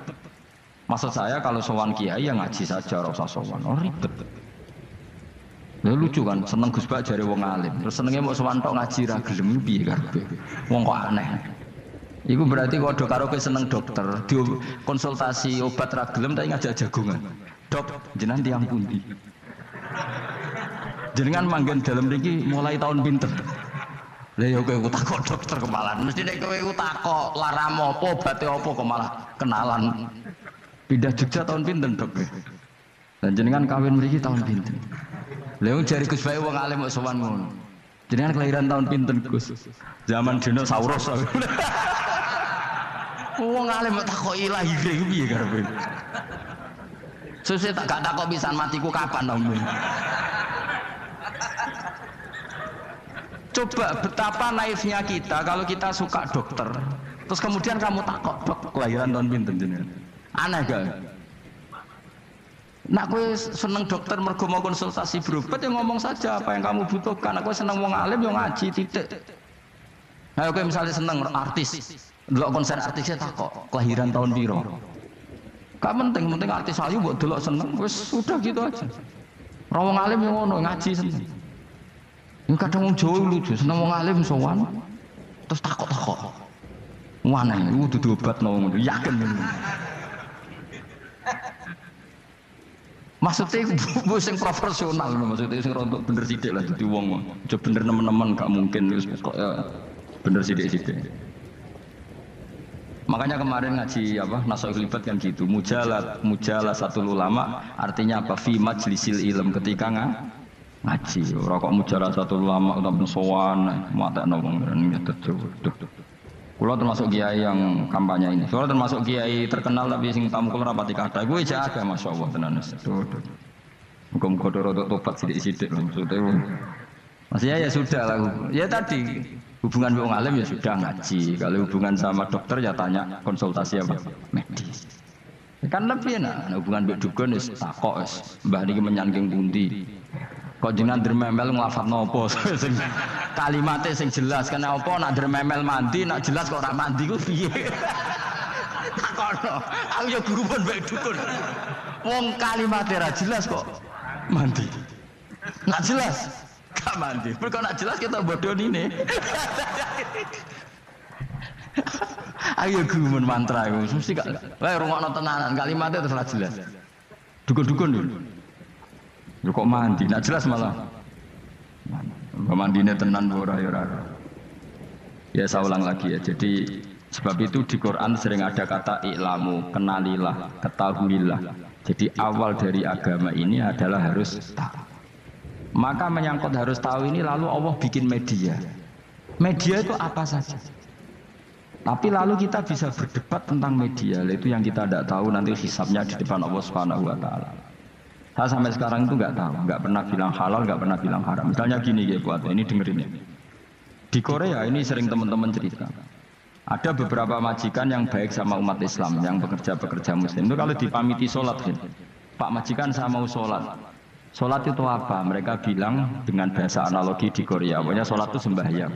Maksud saya kalau sowan kiai ya ngaji saja, ora usah sowan. Oh ribet. Lha lucu kan, seneng Gus Bak jare wong alim. Terus senenge mau sowan tok ngaji ra gelem piye karepe. Wong kok aneh. Iku berarti kok karo kowe seneng dokter, konsultasi obat ra gelem tapi ngajak jagongan. Dok, jenengan tiyang pundi? Jenengan manggen dalem niki mulai tahun pinten? Lah ya kowe takok dokter kemalan. Mesti nek kowe takok laram apa, obate apa kok malah kenalan. Pindah Jogja tahun pinten, Dok? Dan jenengan kawin mriki tahun pinten? Lha wong jari Gus Bae wong alim kok sowan ngono. Jenengan kelahiran tahun pinten, Gus? Zaman dinosaurus. Wong alim kok takoki lahire piye karepe? Sesuk tak gak takok pisan matiku kapan dong. Coba betapa naifnya kita kalau kita suka dokter. Terus kemudian kamu takok, Dok, kelahiran tahun pinten jenengan? Aneh gak? Nak kowe seneng dokter mergo mau konsultasi berobat ya ngomong saja apa yang kamu butuhkan. Aku seneng wong alim yo ngaji titik. Nah, kowe misalnya seneng artis, delok konser artisnya takok kelahiran tahun piro. Gak penting, penting artis ayu mbok delok seneng wis sudah gitu aja. Ora wong alim yo ngono ngaji seneng. Ini kadang wong Jawa lucu, seneng wong alim sowan terus takok-takok. Mana iku dudu obat ngono, yakin ngono. Maksudnya bu sing profesional, maksudnya sing rontok bener sidik lah jadi wong. Coba bener teman-teman gak mungkin kok ya bener sidik-sidik. Makanya kemarin ngaji apa Nasohul Libat kan gitu, mujalah satu ulama artinya apa? Fi majlisil ilm ketika ngaji. Ora kok mujalah satu ulama utawa sowan matekno wong ngene tuh. Kulo termasuk kiai yang kampanye ini. Kulo termasuk kiai terkenal tapi sing tamu kulo rapati kathah. Kuwi jaga masyaallah tenan. Muga-muga rodok tobat sithik-sithik lho maksudnya. Maksudnya ya sudah lah. Ya tadi hubungan wong alim ya sudah ngaji. Kalau hubungan sama dokter ya tanya konsultasi apa medis. Kan lebih enak hubungan mbek dukun wis takok wis mbah niki menyangking pundi. Kok jenengan dermemel nglafadzno apa sing kalimate sing jelas kena apa nak dermemel mandi nak jelas kok ora mandi ku piye takono aku ya guru pun mbek dukun wong kalimate ra jelas kok mandi nak jelas gak mandi mergo nak jelas kita bodonine ayo guru pun mantra iku mesti gak wae rungokno tenanan kalimate terus ra jelas dukun-dukun lho. Lu kok mandi, nak jelas malah. Mandine tenan ora ya ora. Ya saya ulang lagi ya. Jadi sebab itu di Quran sering ada kata i'lamu, kenalilah, ketahuilah. Jadi awal dari agama ini adalah harus tahu. Maka menyangkut harus tahu ini lalu Allah bikin media. Media itu apa saja. Tapi lalu kita bisa berdebat tentang media. Itu yang kita tidak tahu nanti hisabnya di depan Allah Subhanahu wa taala. Saya sampai sekarang itu nggak tahu, nggak pernah bilang halal, nggak pernah bilang haram. Misalnya gini ya buat ini dengerin ya. Di Korea ini sering teman-teman cerita. Ada beberapa majikan yang baik sama umat Islam, yang bekerja Muslim. Itu kalau dipamiti sholat, ya. Pak majikan saya mau sholat. Sholat itu apa? Mereka bilang dengan bahasa analogi di Korea. Pokoknya sholat itu sembahyang.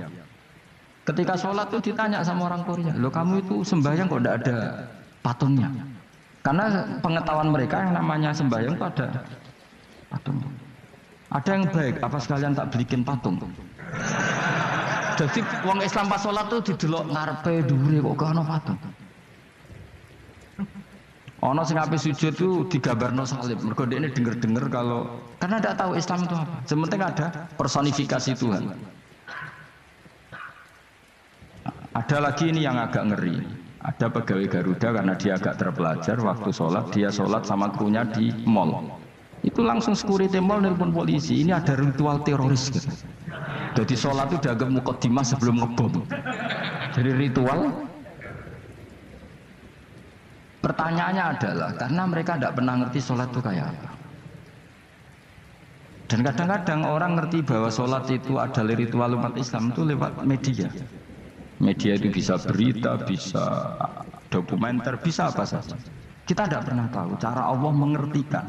Ketika sholat itu ditanya sama orang Korea, loh kamu itu sembahyang kok tidak ada patungnya? Karena pengetahuan mereka yang namanya sembahyang itu ada patung. Ada yang baik, apa sekalian tak belikin patung? Jadi wong Islam pas sholat tuh didelok ngarepe dhuwure kok gak ana patung. Ono sing ape sujud tuh digambarno salib. Mergo dekne denger-denger kalau karena tidak tahu Islam itu apa. Sementing ada personifikasi Tuhan. Ada lagi ini yang agak ngeri. Ada pegawai Garuda karena dia agak terpelajar waktu sholat dia sholat sama krunya di mall. Itu langsung security mall nelpon polisi. Ini ada ritual teroris. Gitu. Jadi sholat itu dianggap mukadimah sebelum ngebom. Jadi ritual. Pertanyaannya adalah karena mereka tidak pernah ngerti sholat itu kayak apa. Dan kadang-kadang orang ngerti bahwa sholat itu adalah ritual umat Islam itu lewat media. Media itu bisa berita, bisa dokumenter, bisa apa saja. Kita tidak pernah tahu cara Allah mengertikan.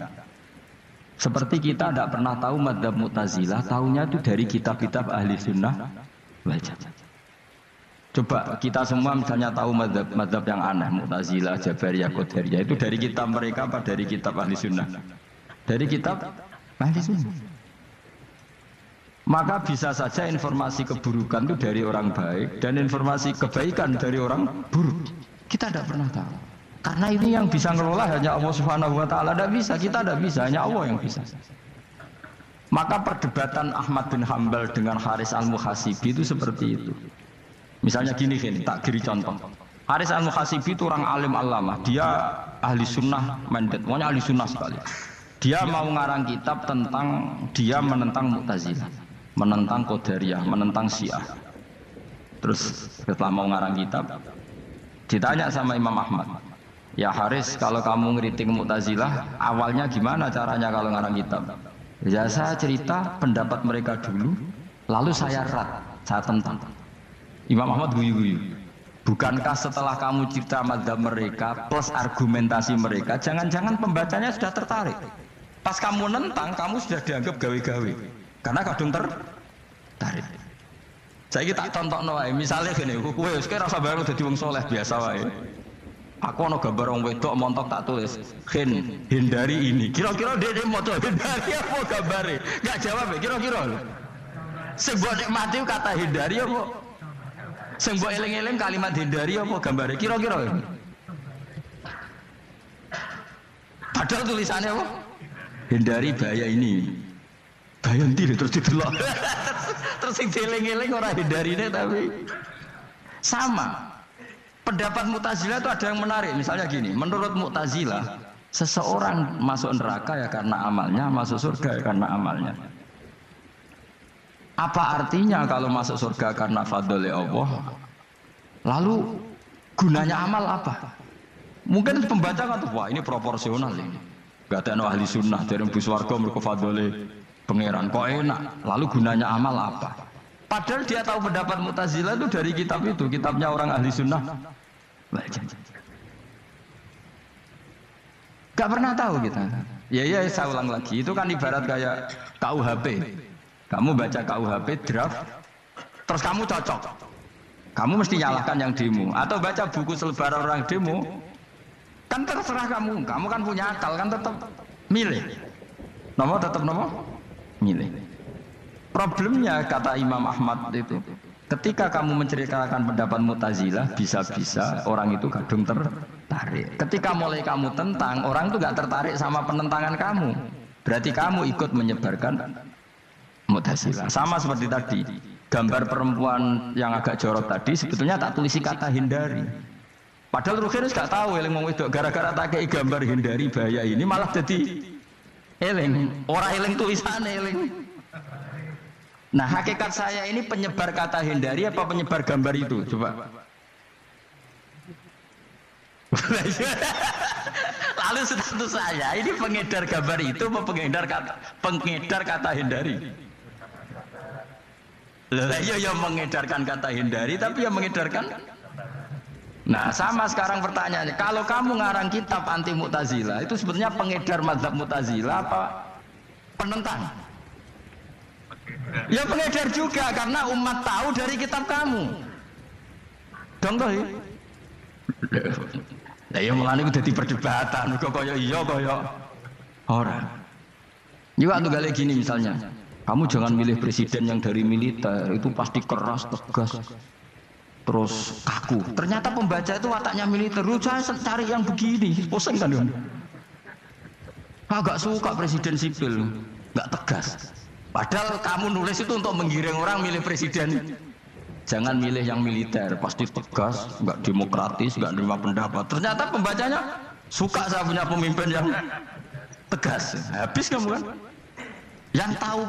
Seperti kita tidak pernah tahu madzhab Mu'tazilah, tahunya itu dari kitab-kitab ahli sunnah wal jamaah. Coba kita semua misalnya tahu madzhab yang aneh, Mu'tazilah, Jabariyah, Qadariyah, itu dari kitab mereka apa dari kitab ahli sunnah? Dari kitab ahli sunnah. Maka bisa saja informasi keburukan itu dari orang baik dan informasi kebaikan dari orang buruk. Kita tidak pernah tahu. Karena ini yang bisa ngelola hanya Allah Subhanahu wa taala. Tidak bisa, kita tidak bisa, hanya Allah yang bisa. Maka perdebatan Ahmad bin Hambal dengan Haris Al-Muhasibi itu seperti itu. Misalnya gini, tak kiri contoh. Haris Al-Muhasibi itu orang alim allamah. Dia ahli sunnah mandat, pokoknya ahli sunnah sekali. Dia mau ngarang kitab tentang dia menentang Mu'tazilah, menentang Qadariyah, menentang Syiah. Terus setelah mau ngarang kitab, ditanya sama Imam Ahmad, ya Haris, kalau kamu ngeritik Mu'tazilah, awalnya gimana caranya kalau ngarang kitab? Ya saya cerita pendapat mereka dulu, lalu saya saya tentang. Imam Ahmad guyu-guyu. Bukankah setelah kamu cerita madzhab mereka plus argumentasi mereka, jangan-jangan pembacanya sudah tertarik. Pas kamu nentang, kamu sudah dianggap gawe-gawe. Karena kadung tertarik. Saya tak tonton wae, misalnya gini, kowe wis kira rasa baru dadi wong saleh biasa wae. Aku ana gambar wong wedok montok tak tulis, hindari ini. Kira-kira dia moto hindari apa gambare? Enggak jawab ya, kira-kira. Sing mbok nikmati kata hindari apa? Sing mbok eling-eling kalimat hindari apa gambare? Kira-kira. Padahal tulisannya apa? Hindari bahaya ini. Bahaya ndi terus didelok. Terus sing dieling-eling ora hindarine tapi sama. Pendapat Mu'tazilah itu ada yang menarik. Misalnya gini, menurut Mu'tazilah, seseorang masuk neraka ya karena amalnya, masuk surga ya karena amalnya. Apa artinya kalau masuk surga karena fadl Allah? Lalu gunanya amal apa? Mungkin pembaca kan tuh, wah ini proporsional ini. Gak ada ahli sunnah dari bus warga mereka fadl pangeran kok enak. Lalu gunanya amal apa? Padahal dia tahu pendapat Mu'tazilah itu dari kitab itu, kitabnya orang ahli sunnah. Gak pernah tahu kita. Ya saya ulang lagi. Itu kan ibarat kayak KUHP. Kamu baca KUHP draft, terus kamu cocok. Kamu mesti nyalahkan yang demo. Atau baca buku selebaran orang demo, kan terserah kamu. Kamu kan punya akal, kan tetap milih. Nomor tetap nomor milih. Problemnya kata Imam Ahmad itu, ketika kamu menceritakan pendapat Mu'tazilah, bisa-bisa orang itu kadung tertarik. Ketika mulai kamu tentang, orang itu gak tertarik sama penentangan kamu. Berarti kamu ikut menyebarkan Mu'tazilah. Sama seperti tadi, gambar perempuan yang agak jorok tadi, sebetulnya tak tulisi kata hindari. Padahal Rukinus gak tahu, eling wong wedok gara-gara tak kei gambar hindari bahaya ini malah jadi eling. Orang eling tulisannya eling. Nah hakikat saya ini penyebar kata hindari apa penyebar gambar itu? Coba. Lalu status saya ini pengedar gambar itu apa pengedar kata hindari? Lah iya yang mengedarkan kata hindari tapi yang mengedarkan. Nah sama sekarang pertanyaannya, kalau kamu ngarang kitab anti Mu'tazilah itu sebetulnya pengedar mazhab Mu'tazilah apa penentang? Ya pengedar juga karena umat tahu dari kitab kamu. Dong toh ya? Lah ya mulane udah diperdebatan kok kaya iya kaya ora. Juga tuh gale gini misalnya. Kamu jangan milih presiden yang dari militer, itu pasti keras, tegas, terus kaku. Ternyata pembaca itu wataknya militer. Lu saya cari yang begini, pusing kan dia. Agak suka presiden sipil, nggak tegas. Padahal kamu nulis itu untuk menggiring orang milih presiden. Jangan milih yang militer, pasti tegas, nggak demokratis, nggak nerima pendapat. Ternyata pembacanya suka saya punya pemimpin yang tegas. Habis kamu kan? Yang tahu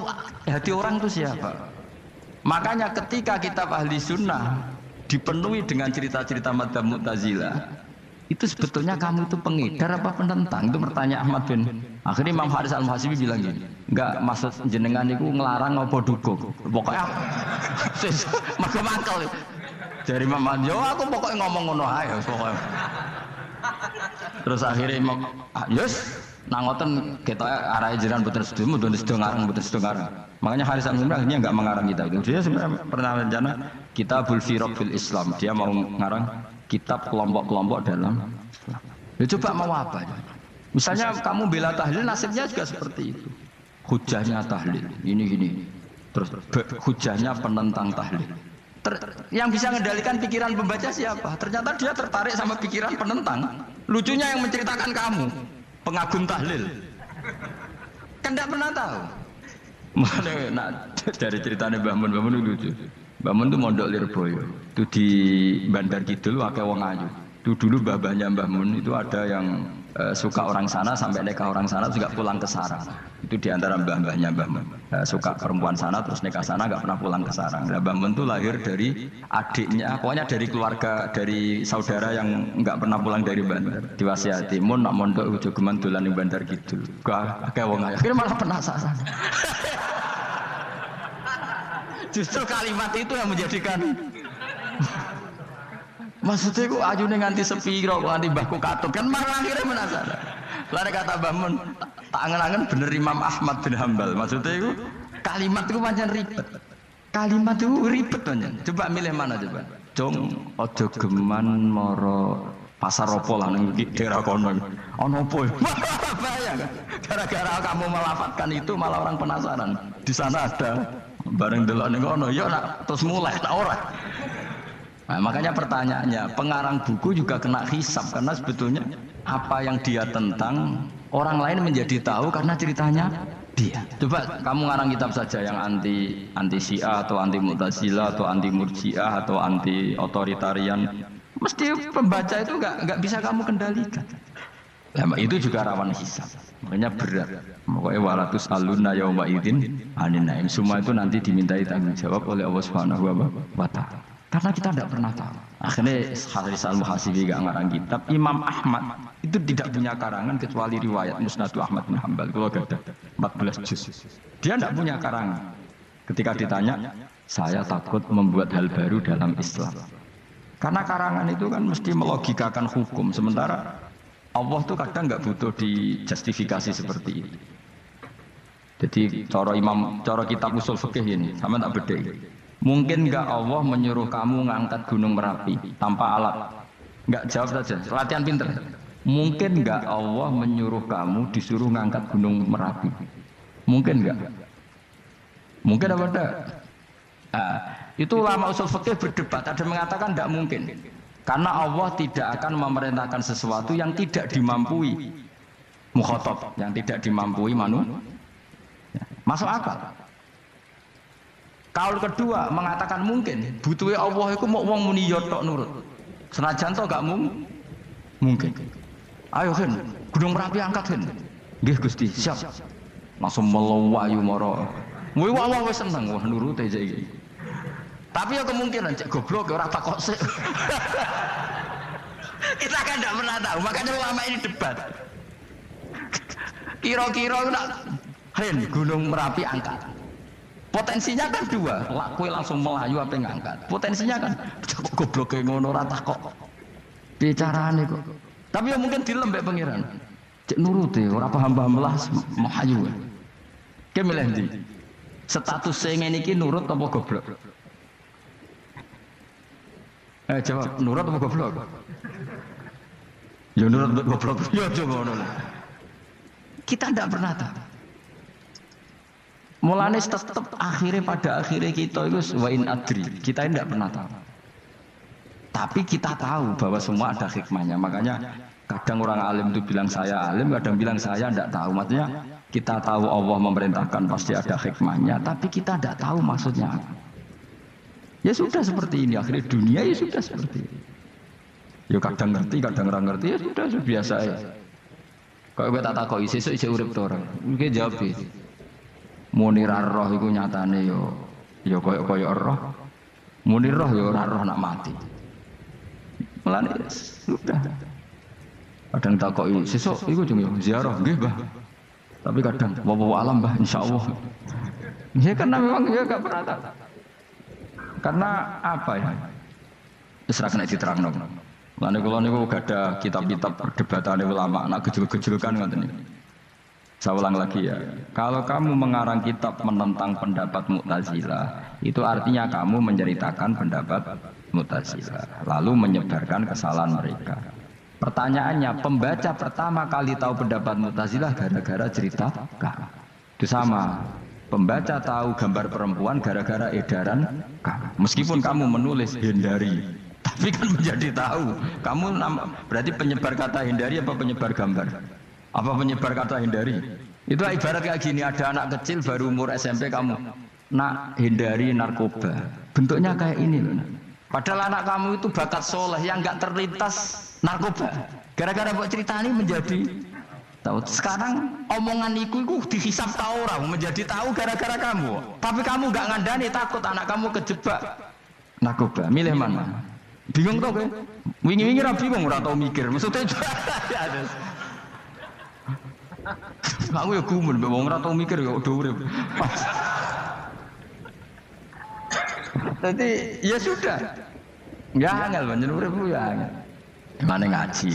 hati orang itu siapa? Makanya ketika kitab ahli sunnah dipenuhi dengan cerita-cerita madzhab Mu'tazilah, Itu sebetulnya kamu itu pengedar apa penentang? Itu pertanyaan Ahmad bin. Akhirnya Imam Haris Al-Muhasibi bilang gini, enggak maksud jenengan itu ngelarang apa dukung. Pokoknya mergo mangkel. Dari Imam Ahmad, yo aku pokoknya ngomong ngono ae pokoknya. Terus akhirnya Imam Yus nangoten kita arahe jenengan boten sedo ngarang boten sedo ngarang. Makanya Haris Al-Muhasibi akhirnya enggak mengarang kita itu. Dia sebenarnya pernah rencana Kitabul Firaq fil Islam. Dia mau ngarang kitab kelompok-kelompok dalam Islam. Ya coba mau apa? Misalnya kamu bela tahlil, nasibnya juga seperti itu. Hujahnya tahlil, ini. Terus hujahnya penentang tahlil. Yang bisa mengendalikan pikiran pembaca siapa? Ternyata dia tertarik sama pikiran penentang. Lucunya yang menceritakan kamu, pengagum tahlil. Kan tidak pernah tahu. Mana dari ceritanya Mbah Mun lucu. Mbah Mun itu mondok Lirboyo. Itu di Bandar Kidul akeh wong ayu. Itu dulu mbah-mbahnya Mbah Mun itu ada yang suka orang sana sampai nikah orang sana juga pulang ke Sarang. Itu di antara mbah-mbahnya Mbah Mun. Suka perempuan sana terus nikah sana enggak pernah pulang ke Sarang. Nah, Mbah Mun itu lahir dari adiknya, pokoknya dari keluarga dari saudara yang enggak pernah pulang dari Bandar. Diwasiati mun nak mondok ujo geman dolan ning Bandar Kidul. Akeh wong ayu. Akhirnya malah penasaran. Justru kalimat itu yang menjadikan maksudnya kok ajune nganti sepiro kok nganti mbahku katut kan malah akhirnya penasaran. Lare kata Mbah Mun tak angen-angen bener Imam Ahmad bin Hambal. Maksudnya itu kalimat itu pancen ribet. Kalimat itu ribet pancen. Coba milih mana coba. Jong ojo geman moro pasar opo lah ning daerah kono. Ono opo? Bahaya kan. Gara-gara kamu melafatkan itu malah orang penasaran. Di sana ada bareng delok ning kono ya nak terus mulai tak ora. Nah, makanya pertanyaannya, pengarang buku juga kena hisab karena sebetulnya apa yang dia tentang orang lain menjadi tahu karena ceritanya dia. Coba kamu ngarang kitab saja yang anti Syiah atau anti Mu'tazilah atau anti Murji'ah atau anti otoritarian, mesti pembaca itu enggak bisa kamu kendalikan. Nah, itu juga rawan hisab. Makanya berat. Pokoknya walatus alunna yauma idzin anin naim. Semua itu nanti dimintai tanggung jawab oleh Allah Subhanahu wa taala. Karena kita tidak pernah tahu. Akhirnya Haris Al-Muhasibi gak ngarang kitab. Imam Ahmad itu tidak punya karangan kecuali riwayat Musnad Ahmad bin Hambal. Kalau ada 14 juz. Dia tidak punya karangan. Ketika ditanya, saya takut membuat hal baru dalam Islam. Karena karangan itu kan mesti melogikakan hukum. Sementara Allah tuh kadang nggak butuh dijustifikasi seperti itu. Jadi cara kitab usul fikih ini sama tak beda. Mungkin nggak Allah menyuruh kamu ngangkat gunung Merapi tanpa alat? Nggak, jawab saja. Latihan pinter. Mungkin nggak Allah menyuruh kamu disuruh ngangkat gunung Merapi? Mungkin nggak? Mungkin apa enggak? Nah, itu ulama usul fikih berdebat. Ada mengatakan tidak mungkin. Karena Allah tidak akan memerintahkan sesuatu yang tidak dimampui mukhatab, yang tidak dimampui manusia. Masuk akal. Kaul kedua mengatakan mungkin. Butuhnya Allah itu mau wong muni yo tok nurut. Senajan to gak mungkin. Ayo Hen, Gunung Merapi angkat Hen. Nggih Gusti, siap. Langsung melawayu mara. Kuwi wong wis seneng wah nurut aja iki. Tapi ya kemungkinan cek goblok ora takok sik. Kita kan tidak pernah tahu, makanya ulama ini debat. Kira-kira nak Hen Gunung Merapi angkat. Potensinya kan dua, kowe langsung melayu apa ngangkat. Potensinya kan goblok kayak ngono ora takok. Bicarane kok. Tapi ya mungkin dilembek pangeran. Cek nuruti ora paham-paham lah melayu. Ki milih ndi? Status sing ngene iki nurut apa goblok? Jawab, nurut apa goblok? Ya nurut goblok. Ya coba ngono. Kita tidak pernah tahu. Mulane tetap pada akhirnya kita itu wain adri. Kita tidak pernah tahu. Tapi kita tahu bahwa semua ada hikmahnya. Makanya kadang orang alim itu bilang saya alim, kadang bilang saya tidak tahu. Maksudnya kita tahu Allah memerintahkan pasti ada hikmahnya, tapi kita tidak tahu maksudnya apa. Ya sudah seperti ini, akhirnya dunia ya sudah seperti ini. Ya kadang ngerti, kadang orang ngerti, ya sudah biasa ya. Kalau gue tak takoki sesuk isih urip to ora. Mungkin jawab iki. Muni roh iku nyatane ya kaya roh. Muni roh ya ora roh nak mati. Mulane sudah. Kadang takoki, "Sesuk iku jeng ziarah nggih, Mbah." Tapi kadang wallahu alam, Mbah, insyaallah. Ya karena memang dia enggak pernah tahu. Karena apa ya? Wis ra kena diterangno. Lane kula niku gadah kitab-kitab perdebatan ulama, nak gejol-gejolkan ngoten niku. Saya ulang lagi ya. Kalau kamu mengarang kitab menentang pendapat Mu'tazilah, itu artinya kamu menceritakan pendapat Mu'tazilah, lalu menyebarkan kesalahan mereka. Pertanyaannya, pembaca pertama kali tahu pendapat Mu'tazilah gara-gara cerita kamu. Itu sama. Pembaca tahu gambar perempuan gara-gara edaran kamu. Meskipun kamu menulis hindari, tapi kan menjadi tahu. Kamu berarti penyebar kata hindari apa penyebar gambar? Apa penyebar kata hindari? Itu ibarat kayak gini, ada anak kecil baru umur SMP kamu nak hindari narkoba. Bentuknya kayak ini loh. Padahal anak kamu itu bakat soleh yang nggak terlintas narkoba. Gara-gara buat cerita ini menjadi tahu. Sekarang omongan iku dihisap tahu orang menjadi tahu gara-gara kamu. Tapi kamu nggak ngandani, takut anak kamu kejebak narkoba. Milih mana? Bingung tau kan? Wingi-wingi ra bingung, ora tau mikir. Maksudnya aku ya gumun, wong ora tau mikir ya udah urip. Jadi ya sudah. Ya angel banjur urip ya angel. Mane ngaji,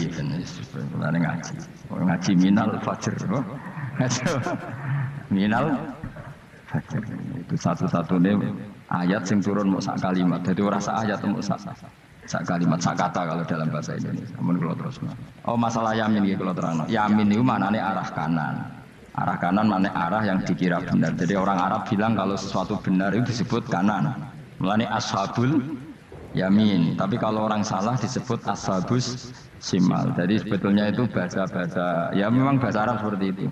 mane ngaji. Ngaji minal fajr. Minal fajr. Itu satu-satunya ayat sing turun mau sak kalimat. Jadi ora sak ayat mau sak kalimat, sak kata kalau dalam bahasa Indonesia. Amun kula terus. Oh, masalah yamin iki kula terangno. Yamin itu maknane arah kanan. Arah kanan maknane arah yang dikira benar. Jadi orang Arab bilang kalau sesuatu benar itu disebut kanan. Mulane ashabul yamin. Tapi kalau orang salah disebut ashabus simal. Jadi sebetulnya itu bahasa-bahasa ya memang bahasa Arab seperti itu.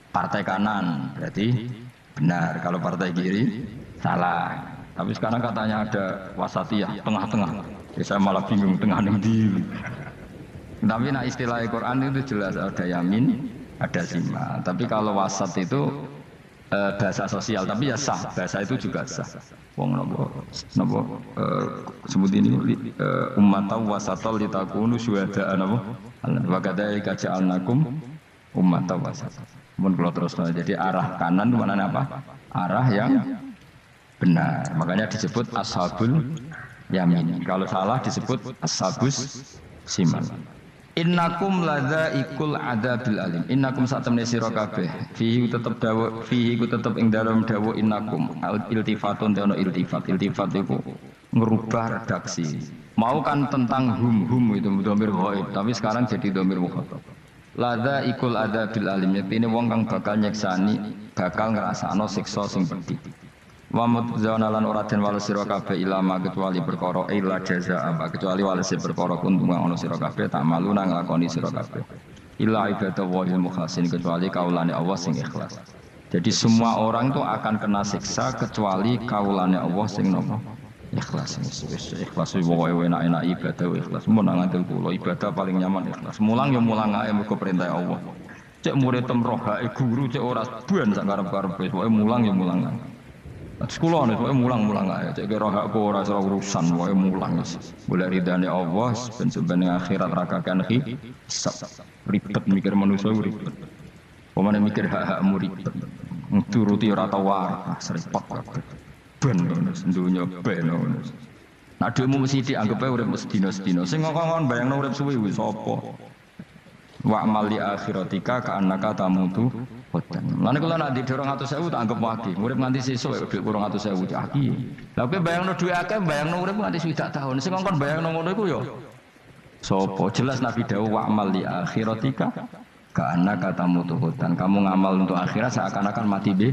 Partai kanan berarti benar, kalau partai kiri salah. Tapi sekarang katanya ada wasatiyah, tengah-tengah. Ya, saya malah bingung tengah yang di. Tapi nah istilah Al-Quran itu jelas ada yamin, ada simal. Tapi kalau wasat itu bahasa sosial, tapi ya sah, bahasa itu juga sah. Wong nopo sebut ini ummatan wasatan litakunu syuhada'a napa? Wa kadzalika ja'alnakum ummatan wasatan. Mun kula terus jadi arah kanan itu maknanya apa? Arah yang benar. Makanya disebut ashabul yamin. Kalau salah disebut ashabus simal. Innakum ladzaiqul adabil alim. Innakum satamne sira kabeh. Fihi tetep dawu, fihi ku tetep ing dalem dawu innakum. Iltifatun ono iltifat. Iltifat itu ngerubah redaksi. Mau kan tentang hum itu dhamir ghaib, tapi sekarang jadi dhamir mukhatab. Ladzaiqul adabil alim. Yektine wong kang bakal nyeksani, bakal ngrasakno siksa sing pedhi. Wa mutzauna lan ora den wales sira kabeh ilama kecuali perkara illa jazaa apa kecuali wales perkara kuntung ana sira kabeh tak malu nang lakoni sira kabeh illa ibadah wal mukhlasin kecuali kaulane Allah sing ikhlas. Jadi semua orang itu akan kena siksa kecuali kaulane Allah sing nopo ikhlas. Ikhlas pokoke enak-enak ibadah ikhlas. Mun nang ngandel kula ibadah paling nyaman ikhlas. Mulang ya mulang ae mergo perintah Allah. Cek murid temrohake guru cek ora ban sak karep-karepe pokoke mulang ya mulang ae. Sekolah nih, pokoknya mulang-mulang aja. Cek kira aku ora urusan, pokoknya mulang. Boleh ridane Allah, sebenarnya akhirat rakakan hisab. Ribet mikir manusia ribet. Pemane mikir hak-hakmu ribet. Turuti ora tau waras, repot kabeh. Ben dunya ben. Nah, dhekmu mesti dianggep ae urip sedina-sedina. Sing ngomong bayangno urip suwi wis sapa? Wa amal li akhiratika ka annaka tamutu wadan. Lan kula nak di 200.000 tak anggap wagi. Urip nganti sesuk dhuwit 200.000 cah iki. Lah kowe bayangno dhuwit akeh, bayangno urip nganti 60 tahun. Sing ngongkon bayangno ngono iku ya sapa? Jelas Nabi dawuh wa amal li akhiratika ka annaka tamutu wadan. Kamu ngamal untuk akhirat seakan-akan mati be.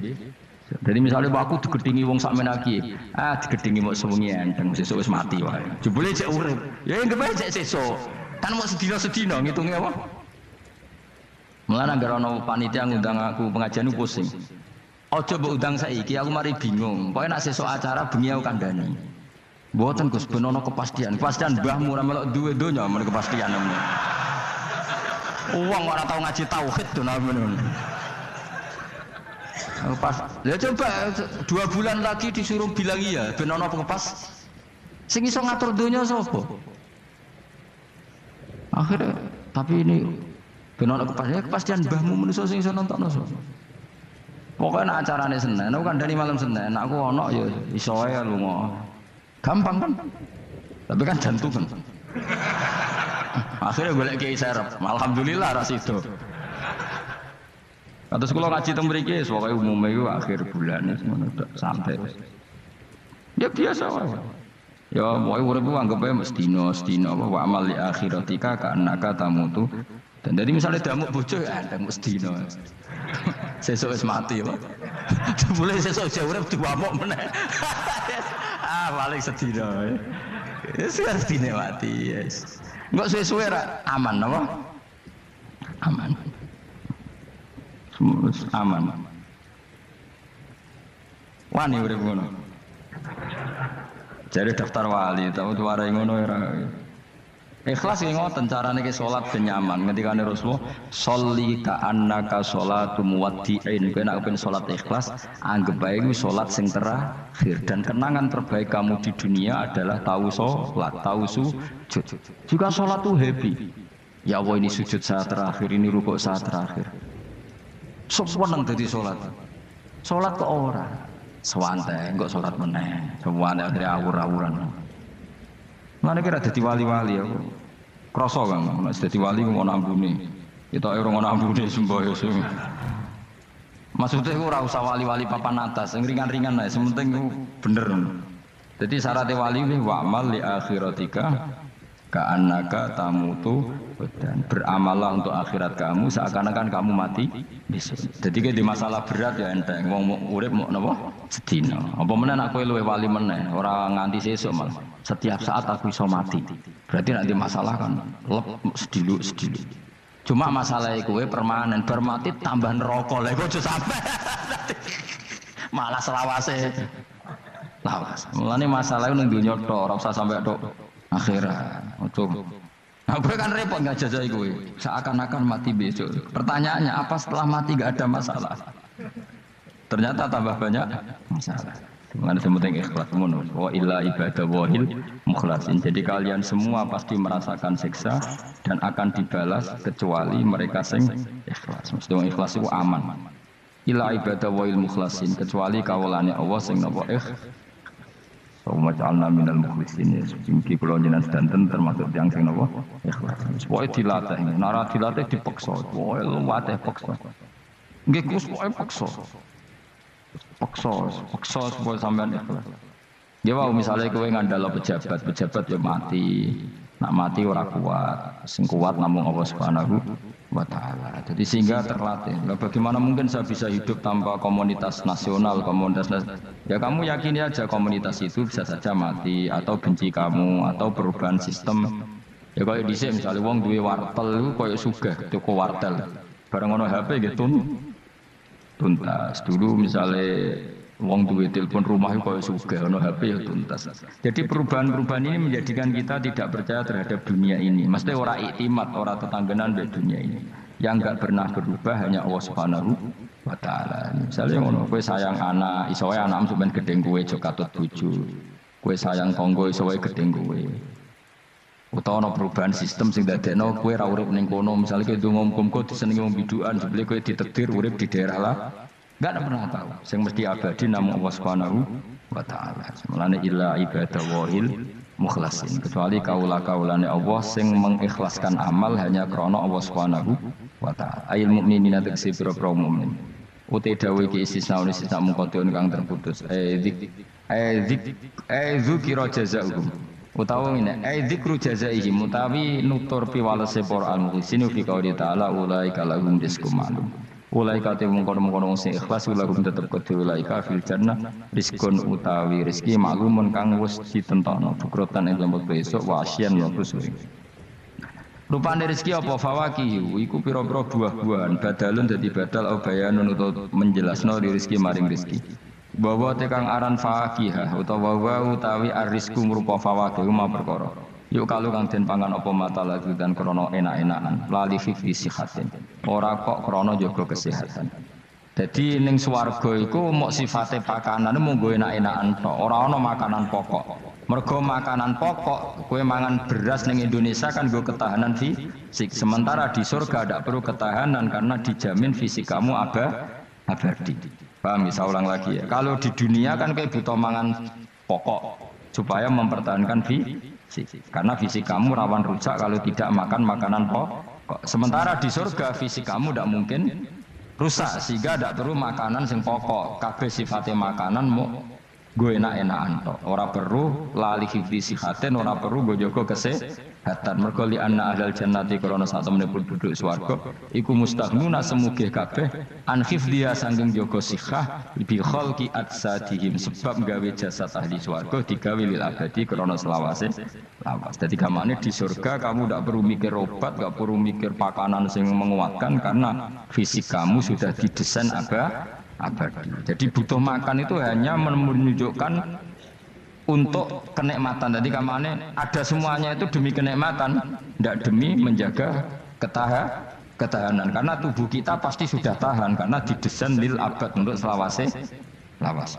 Jadi misalnya aku digedingi wong sakmen iki, digedingi mok sewengi enteng sesuk wis mati wae. Jebule cek urip. Ya enggak bae cek sesuk. Kan mok sedina-sedina ngitunge apa? Mulane anggere ana panitia ngundang aku pengajian pusing. Aja mbok undang saiki aku mari bingung. Pokoke nek sesuk acara bengi aku kandhani. Mboten Gus ben ana kepastian. Kepastian mbahmu ora melok duwe donya men kepastian namanya. Wong ora tau ngaji tauhid to namanya. Pas. Ya coba 2 bulan lagi disuruh bilang iya ben ana pengepas. Sing iso ngatur donya sapa? Akhirnya Tapi ini benar kepastian mbahmu manusia sing iso nonton so. Pokoknya acarane Senin, aku kan dari malam Senin, aku ono ya iso ae lunga. Gampang kan? Tapi kan jantungan. Akhirnya golek kiai serep. Alhamdulillah ras itu. Kados kula ngaji teng mriki pokoke umume iku akhir bulan ngono santai. Ya biasa wae. Ya pokoke urip ku anggap ae mestino wa amal li akhiratika ka annaka tamutu. Dan jadi misalnya damuk bojo ya ada mestino. Sesuk wis mati kok. Boleh sesuk jauh urip diwamuk meneh. Paling sedina. Wis sedine mati, yes. Enggak suwe-suwe aman apa? Aman. Semua aman. Wani urip ngono. Jadi daftar wali, tahu warai ngono ora. Ikhlas iki ngoten carane ki salat ben nyaman. Ngendikane Rasulullah, "Sholli ka annaka sholatu muwaddi'in." Kowe nek ben salat ikhlas, anggap bae iku salat sing terakhir dan kenangan terbaik kamu di dunia adalah tahu salat, tahu sujud. Juga salat tuh happy. Ya Allah ini sujud saat terakhir, ini rukuk saat terakhir. Sok seneng dadi salat. Salat kok ora. Sewantai kok salat meneh. Sewantai akhire awur-awuran. Mana kira dadi wali-wali aku. Krasa kan, nek dadi wali ngono ambune. Kita ora ngono ambune semboyo sing. Maksudnya aku ora usah wali-wali papan atas, sing ringan-ringan ae, sementing bener. Jadi syarat wali kuwi wa amal li akhiratika ka annaka tamutu dan beramalah untuk akhirat kamu seakan-akan kamu mati besok. Jadi di masalah berat ya enteng wong urip mau napa sedina. Apa meneh nek kowe luwe wali meneh, ora nganti sesuk malah. Setiap saat aku iso mati. Berarti nanti masalah kan lep sedilu. Cuma masalah kowe permanen bar mati tambah neraka. Lha iku aja sampe. Malah selawase. Lawas. Mulane masalah ning donya tok, ora usah sampe tok akhirat. Ojo. Nah, gue kan repot nggak jajah gue. Seakan-akan mati besok. Pertanyaannya apa setelah mati nggak ada masalah? Ternyata tambah banyak masalah. Dengan sementing ikhlas mono. Wa illa ibadah wahil mukhlasin. Jadi kalian semua pasti merasakan siksa dan akan dibalas kecuali mereka sing ikhlas. Mesti ikhlas itu aman. Illa ibadah wahil mukhlasin kecuali kawulane Allah sing napa Waj'alna minal mukhlisin. Mungkin kalau jenengan sedanten termasuk yang sing napa ikhlas. Pokoke dilatih, nara dilatih dipaksa. Pokoke luwate paksa. Nggih Gus pokoke paksa. Paksa supaya sampean ikhlas. Ya wae misale kowe ngandalo pejabat ya mati. Nak mati ora kuat. Sing kuat namung Allah Subhanahu wa taala. Jadi sehingga terlatih. Nah, bagaimana mungkin saya bisa hidup tanpa komunitas nasional, ya kamu yakini aja komunitas itu bisa saja mati atau benci kamu atau perubahan sistem. Ya kayak dhisik misalnya wong duwe wartel iku koyo sugih toko wartel. Bareng ono HP gitu tuntas. Dulu misalnya wong duwe telepon rumah iku koyo sugih ono HP ya tuntas. Jadi perubahan-perubahan ini menjadikan kita tidak percaya terhadap dunia ini. Mesti ora iktimat, ora tetanggenan dengan dunia ini. Yang enggak pernah berubah hanya Allah Subhanahu wa taala. Misalnya ngono, kowe sayang anak, iso wae anakmu sampean gedeng kowe aja katut bojo. Kowe sayang tangga iso wae gedeng kowe. Utawa ana perubahan sistem sing dadekno kowe ora urip ning kono, misale kowe ndonga muga-muga disenengi wong bidukan, sebele kowe ditakdir urip di daerah lah. Enggak pernah tahu. Sing mesti abadi namung Allah Subhanahu wa taala. Mulane illa ibadah wahil mukhlasin. Kecuali kaula-kaulane Allah sing mengikhlaskan amal hanya krana Allah Subhanahu wa taala. Ayil mukminina tegese pira-pira mukmin. Uti dawuh iki istisna mungkoton kang terputus. Zikra jazaa'uhum. Utawa ngene, dzikru jazaa'ihim utawi nutur piwalese para al-mukhlisin fi qouli ta'ala ulaika lahum rizqum ma'lum. Ulaika te mungkon-mungkon sing ikhlas lahum tetep kedhe ulaika fil jannah rizqun utawi rezeki maklumun kang wis ditentokno bukrotan ing lembut besok wa asyan wa sore. Rupane rezeki apa fawakih iku pira-pira buah-buahan badalun dadi badal bayanun utawa menjelasno rezeki maring rezeki. Bahwa tekang aran fakihah utawa utawi arisku merupa fawakih ma perkara. Yuk kalau kang den pangan apa mata lagi dan krono enak-enakan lali fi sihatin. Ora kok krono jaga kesehatan. Jadi ning swarga iku mok sifate pakanane mung go enak-enakan tok, ora ana makanan pokok. Mergo makanan pokok, kue mangan beras ning Indonesia kan gue ketahanan fisik. Sementara di surga tidak perlu ketahanan karena dijamin fisik kamu abadi. Paham? Bisa ulang lagi ya. Kalau di dunia kan kayak butuh mangan pokok supaya mempertahankan fisik. Karena fisik kamu rawan rusak kalau tidak makan makanan pokok. Sementara di surga fisik kamu tidak mungkin rusak sehingga tidak perlu makanan sing pokok. Kabeh sifatnya makanan mau gue enak-enakan tok. Ora perlu lali hifdzi sihaten, ora perlu gue jaga kesehatan. Mergo li anna ahlal jannati krana sak temene penduduk swarga iku mustaghnuna semugih kabeh an hifdziha saking jaga sihah bi khalqi atsadihim sebab gawe jasad ahli swarga digawe lil abadi krana selawase lawas. Dadi gamane di surga kamu tidak perlu mikir obat, enggak perlu mikir pakanan sing menguatkan karena fisik kamu sudah didesain abadi. Jadi butuh makan itu hanya menunjukkan untuk kenikmatan. Jadi kamane ada semuanya itu demi kenikmatan, tidak demi menjaga ketahanan. Karena tubuh kita pasti sudah tahan karena didesain lil abad untuk selawase lawas.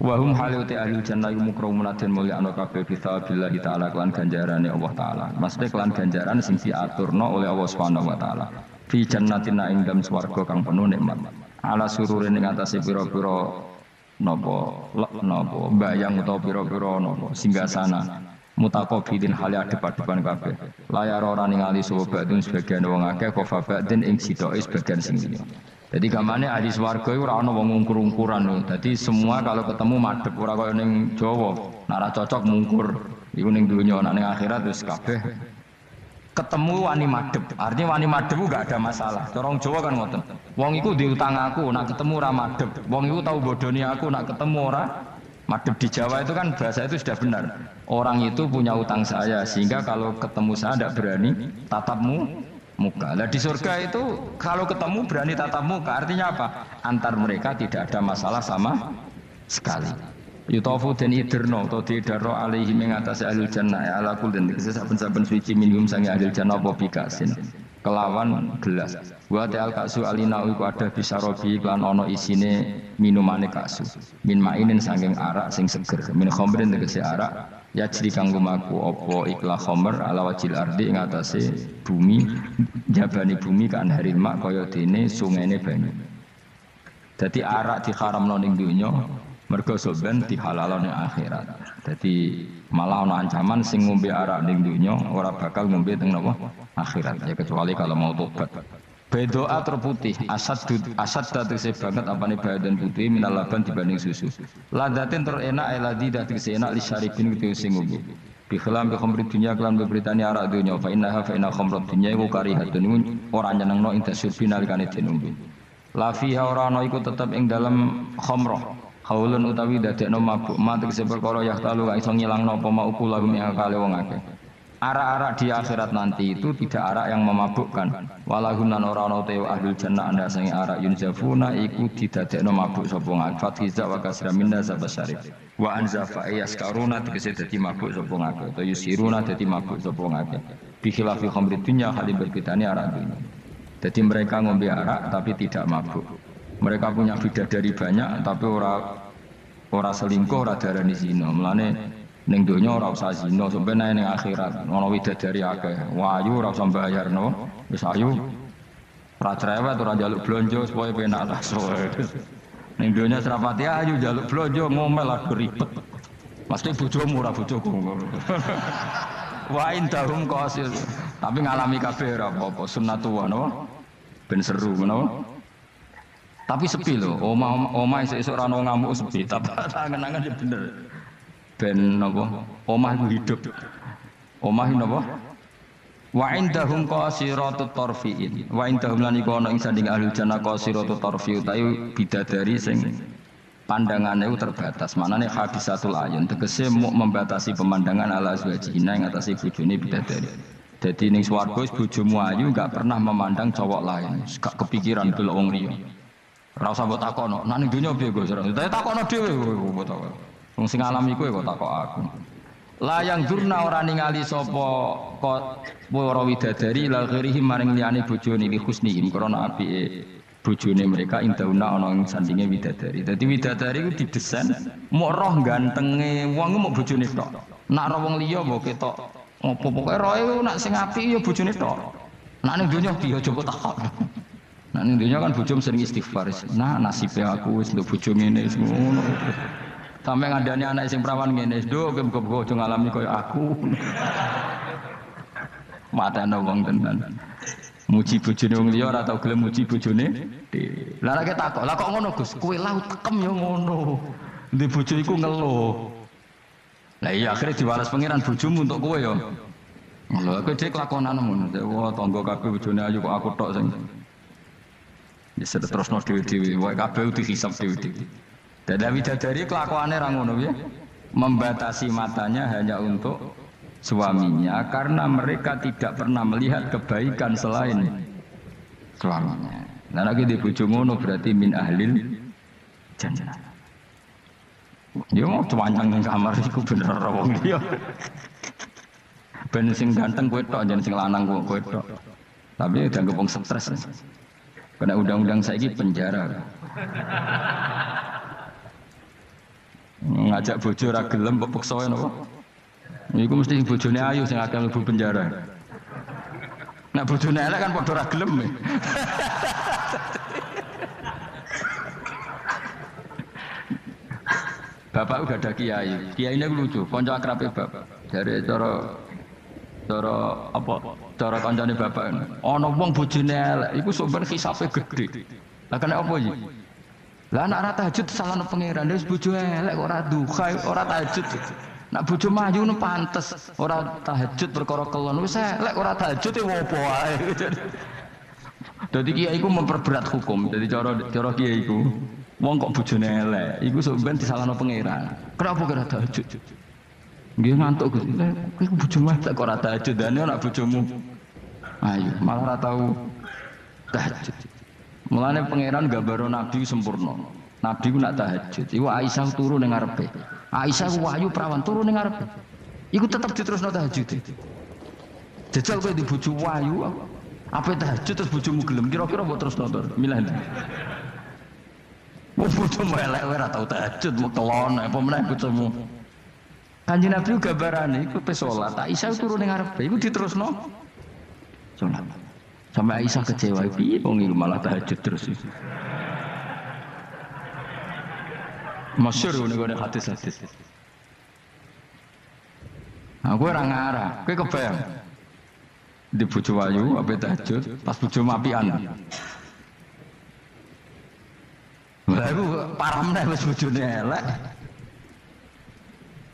Wahum haluti ahli jannah mukramuna den mulya ana kabeh bisabillahi taala kelan ganjarane Allah taala. Maksudnya kelan ganjaran sing diaturno oleh Allah Subhanahu wa taala. Fi jannatin ing dalem swarga kang penuh nikmat. Ala sururin ing atase pira-pira napa bayang utawa pira-pira napa singgasana mutaqabilin hale adep-adepan kabeh layar ora ningali sapa badun sebagian wong akeh kofa badin ing sidoke sebagian sing liya. Jadi gamane ahli swarga iku ora ana wong ngungkur-ungkuran lho. Dadi semua kalau ketemu madhep ora kaya ning Jawa, nek ora cocok mungkur. Iku ning donya, nek ning akhirat wis kabeh ketemu wani madhep. Artinya wani madhep enggak ada masalah. Corong Jawa kan ngoten. Wong iku diutang aku, nak ketemu ora madhep. Wong iku tau bodoni aku, nak ketemu ora madhep. Di Jawa itu kan bahasa itu sudah benar. Orang itu punya utang saya sehingga kalau ketemu saya tidak berani tatap muka. Lah di surga itu kalau ketemu berani tatap muka. Artinya apa? Antar mereka tidak ada masalah sama sekali. Yutafu dan idirno atau didarno alaihi mengatasi ahli jannah ya ala kul dan saben-saben suci minhum sangi ahli jannah apa bikasin kelawan gelas wa ta'al kasu alina iku ada bisa robi lan ono isine minumane kasu min mainin saking arak sing seger min khamrin tegese arak ya jri kang lumaku apa ikla khamr ala wajil ardi ing atase bumi jabane bumi kan haril mak kaya dene sungene banyu. Dadi arak diharamno ning donya mergo soben dihalalno ning akhirat. Dadi malah ana ancaman sing ngombe arak ning donya ora bakal ngombe teng napa akhirat ya kecuali kalau mau tobat. Bedoa terputih asad tegese banget apane badan putih minal laban dibanding susu. Ladatin terenak eladi tegese enak li syaribin tegese ngombe. Bi khilam bi khamri dunya kelan beberitani arak donya fa innaha fa inna khamrat dunya iku karihatun ora nyenengno ing tasyrib nalikane dinombe. La fiha ora ana iku tetep ing dalam khamrah. Haulun utawi dadekno mabuk mati kese perkara ya talu gak iso ngilangno apa mau kula ing akale wong akeh. Arak-arak di akhirat nanti itu tidak arak yang memabukkan. Walahum lan ora ana te ahlul jannah anda sing arak yunzafuna iku didadekno mabuk sapa ngake. Fatiza wa kasra minna sabasyarif. Wa anzafa yaskaruna kese dadi mabuk sapa ngake. To yusiruna dadi mabuk sapa ngake. Bi khilafi khamri dunya halim berbedane arak dunya. Jadi mereka ngombe arak tapi tidak mabuk. Mereka punya bidadari banyak tapi ora selingkuh, ora darani zina. Mulane ning donya ora usah zina, sampe ning akhirat ana bidadari akeh. Wayu ora usah mbayarno, wis ayu. Ora cerewet, ora njaluk blonjo supaya penak tas. Ning donya serapati ayu njaluk blonjo ngomel aku ribet. Mesti bojomu ora bojoku. Wa indahum qasil. Tapi ngalami kabeh ora apa-apa, sunnatullah napa? Ben seru menapa? Tapi sepi loh, omah esuk ora ono ngamuk sepi, tapi angen-angen ya bener. Ben napa? Omah itu hidup. Omah napa? Wa indahum qasiratut tarfiin. Wa indahum lan iku ana ing sanding ahli jannah qasiratut tarfi utawi bidadari sing pandangane terbatas. Manane habisatul ayun tegese membatasi pemandangan ala azwajina ing atase bojone bidadari. Dadi ning swarga bojomu ayu enggak pernah memandang cowok lain, gak kepikiran delok wong liya. Ora usah mbok takono, nek ning donya piye Gus? Saya takono dhewe kok takon. Wong sing alami kowe kok takok aku. Layang durna ora ningali sapa kok para widadari la ghirihi maring liyane bojone li husnihim krana apike bojone mereka indauna ana ing sandinge widadari. Dadi widadari ku didesain mok roh gantenge wong mok bojone tok. Nak ro wong liya mbok ketok ngopo pokoke roe nak sing apik ya bojone tok. Nak ning donya piye coba takok. Nak ning donya kan bojom sering istighfar. Nah nasibe aku wis nduk bojo ngene ngono. Sampai ngandani anak sing perawan ngene, "Nduk muga-muga aja ngalami kaya aku." Matane wong tenan. Muji bojone wong liya ora tau gelem muji bojone dhewe. Lah nek takok, "Lah kok ngono, Gus? Kowe lau tekem ya ngono." Ndek bojo iku ngeluh. Lah iya akhirnya diwales pangeran bojomu untuk kowe ya. Lho aku dhewe kelakonan ngono. Wah tangga kabeh bojone ayu kok aku tok sing. Wis terusno dhewe-dhewe, wae kabeh dihisab dhewe-dhewe. Dan bidadari kelakuannya ra ngono ya. Membatasi matanya hanya untuk suaminya karena mereka tidak pernah melihat kebaikan selain suaminya. Nah lagi di bojo ngono berarti min ahlil jannah. Dia mau cuanyang ning kamar iku bener ora wong liya. Ben sing ganteng kowe tok jan sing lanang kowe tok. Tapi dianggap wong stres. Kena undang-undang saiki penjara. Ngajak bojo ra gelem kok paksa wae napa? Iku mesti bojone ayu sing akeh mlebu penjara. Nek bojone elek kan padha ra gelem. Bapak udah ada kiai. Kiai ini lucu, kanca akrabe bapak. Dari cara kancane bapak. Ana wong bojone elek, iku sumber hisabe gede. Lah kena apa iki? Lah anak ora tahajud salahno pangeran, wis bojo elek kok ora duha, ora tahajud. Nak bojo mayu nu pantes, ora tahajud perkara kelon, wis elek ora tahajud e opo wae. Dadi kiai iku memperberat hukum. Dadi cara kiai iku, wong kok bojone elek, iku sok ben disalahno pangeran. Kenapa ora tahajud? Nggih ngantuk Gus. Kowe bojomu elek kok ora tahajud, dane anak bojomu. Ayo, malah ora tau tahajud. Mulane pangeran gambaro nabi sempurna. Nabi ku nak tahajud. Iku Aisyah turu ning ngarepe. Aisyah ku wahyu prawan turu ning ngarepe. Iku tetep diterusno tahajud. Jajal kowe di bojo wahyu apa tahajud terus bojomu gelem kira-kira mbok terusno to. Milih. Wong bojomu elek ora tau tahajud mok kelon apa meneh bojomu. Kanjeng Nabi gambarane iku pe salat. Aisyah turu ning ngarepe iku diterusno salat. Sampai Aisyah kecewa, piye wong iki malah tahajud terus. Masyhur ngene hadis-hadis. Aku ora ngarah, kowe kebayang. Di bojo ayu ape tahajud, pas bojo mapian. Lah iku parah meneh wis bojone elek.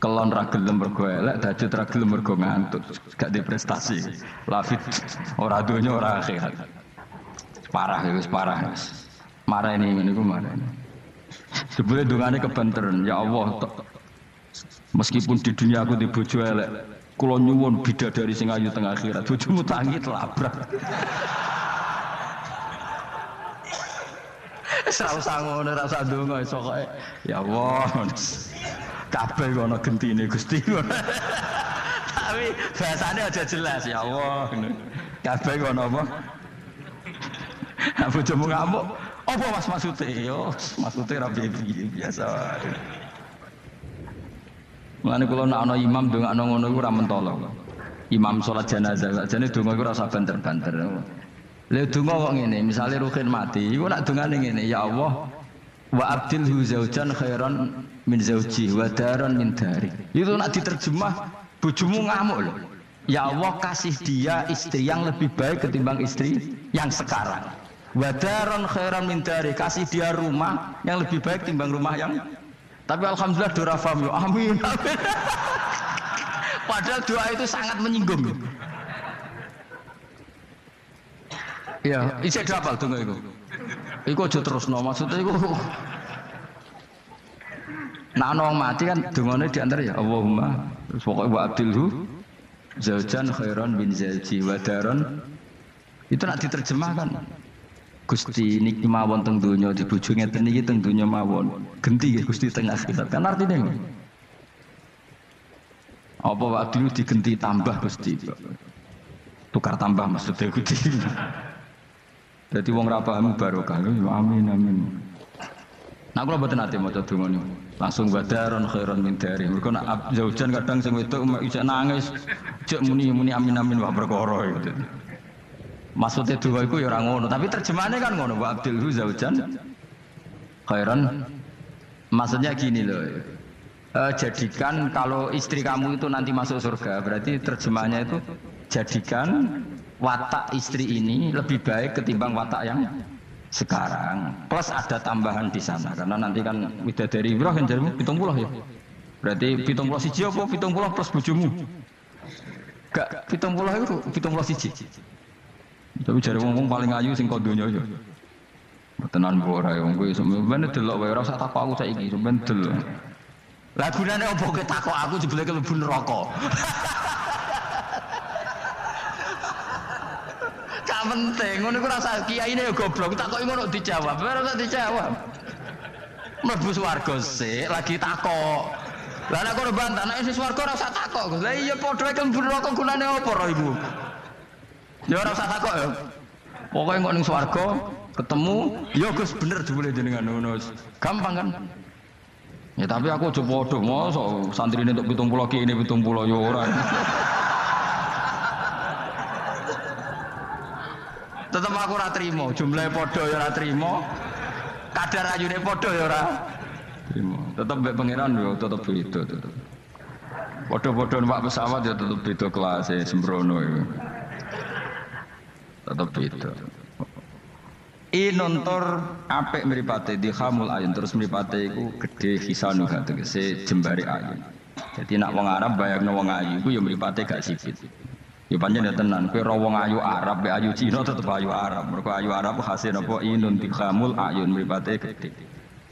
Kelon ra gelem mergo elek, tahajud ra gelem mergo ngantuk, gak di prestasi. Lafit ora donya ora akhirat. Parah wis parah wis. Marani ngene iku marani. Sebule dungane kebenteran, ya Allah. Meskipun di dunia aku di bojo elek, kula nyuwun bidadari sing ayu teng akhirat. Bojomu tangi telabrak. Ora usah ngono, ora usah ndonga iso kok. Ya Allah. Kabeh ana gentine Gusti. Tapi bahasane aja jelas ya Allah. Kabeh ana apa? Bojomu ngamuk, apa Mas maksude? Yo, maksude ra piye biasa. Mulane kula nek ana imam ndongakno ngono iku ora mentolo. Imam salat jenazah, jane donga iku ora usah banter-banter. Lha donga kok ngene, misale Rukin mati, iku nek dongane ngene, ya Allah wa abdilhu zaujan khairan min zauji wa daran min dari. Itu nak diterjemah bojomu ngamuk loh. Ya Allah kasih dia istri yang lebih baik ketimbang istri yang sekarang. Wa daran khairan min dari, kasih dia rumah yang lebih baik ketimbang rumah yang. Tapi alhamdulillah doa faham yo. Amin. Amin. Padahal doa itu sangat menyinggung. Ya, isih hafal donga iku. Iku aja terusno, maksudnya iku nah wong mati kan dongane di antara ya Allahumma pokoke wa abdilhu zaujan khairan bin zauji wa daron. Itu nak diterjemahkan Gusti niki mawon teng donya di bojo ngeten iki teng donya mawon genti nggih Gusti teng akhirat kan artine apa wa abdilhu digenti tambah Gusti tukar tambah maksudnya Gusti. Jadi wong ra paham barokah. Amin amin. Nah kula mboten ate maca donga niku. Langsung wadaron khairon min dari. Mergo nak zaujan kadang sing wedok iso nangis, cek muni amin wah perkara gitu. Maksudnya dua itu ya orang ngono, tapi terjemahannya kan ngono. Wa abdilhu zaujan khairan. Maksudnya gini loh. Jadikan kalau istri kamu itu nanti masuk surga, berarti terjemahannya itu jadikan watak istri ini lebih baik ketimbang watak yang sekarang. Plus ada tambahan di sana karena nanti kan widadari Ibrahim jarimu 70 ya. Berarti 71 apa 70 plus bojomu? Gak 70 itu 71. Tapi jare wong paling ayu sing kok donya ya. Tenan ora wong kuwi sampeyan delok wae ora usah takok aku saiki sampeyan delok. Lah gunane opo kowe takok aku jebule mlebu neraka. Gak penting ngono iku rasa kiyaine ya goblok takoki ngono dijawab. Ora usah dijawab. Mlebu swarga sik lagi takok. Lah nek kono bantah nek wis swarga ora usah takok. Lah iya padha iki mlebu neraka gunane opo ora iku? Ya ora usah takok ya. Pokoke kok ning swarga ketemu, ya Gus bener jebule jenengan ngono. Gampang kan? Ya tapi aku aja padha mosok santrine entuk 70 ki ini 70 ya ora. Tetep aku ora trimo, jumlahe padha ya ora trimo. Kadar ayune padha ya ora trimo. Tetep mbek pangeran yo tetep beda tetep. Padha-padha numpak pesawat ya tetep beda kelas sembrono iku. Tetap beda. Inontor apik mripate dikhamul ayun terus mripate iku gedhe hisanu tegese jembare ayun. Jadi nak wong Arab bayangno wong ayu iku ya mripate gak sipit. Ya pancen ya tenan, kowe ro wong ayu Arab be ayu Cina tetep ayu Arab. Mergo ayu Arab hasil apa inun dikhamul ayun mripate gedhe.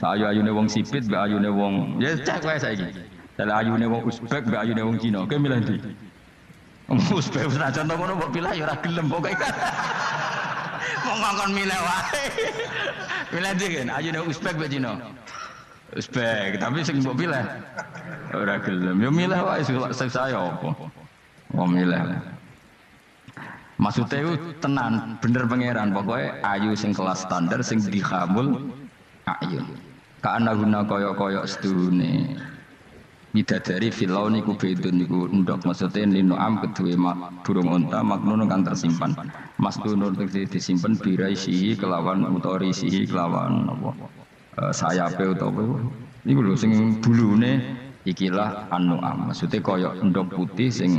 Ayu-ayune wong sipit be ayune wong ya cek wae saiki. Dale ayune wong Uzbek be ayune wong Cina. Kowe milih ndi? Uzbek senajan to ngono mbok pilih ya ora gelem pokoke. Wong ngongkon milih wae. Milih ndi kan? Ayune Uzbek be Cina. Uzbek, tapi sing mbok pilih ora gelem. Ya milih wae sing saya apa. Wong milih. Maksudnya itu tenan, bener pangeran pokoknya ayu sing kelas standar sing dikhamul ayun. Kana guna koyok-koyok sedune. Bidadari filau niku bedun niku ndok maksudnya lino am kedue burung unta maknun kang tersimpan mas tunur disimpan biraisihi kelawan utorisihi kelawan apa sayape utawa niku lho sing bulune ikilah anu am maksudnya koyok ndok putih sing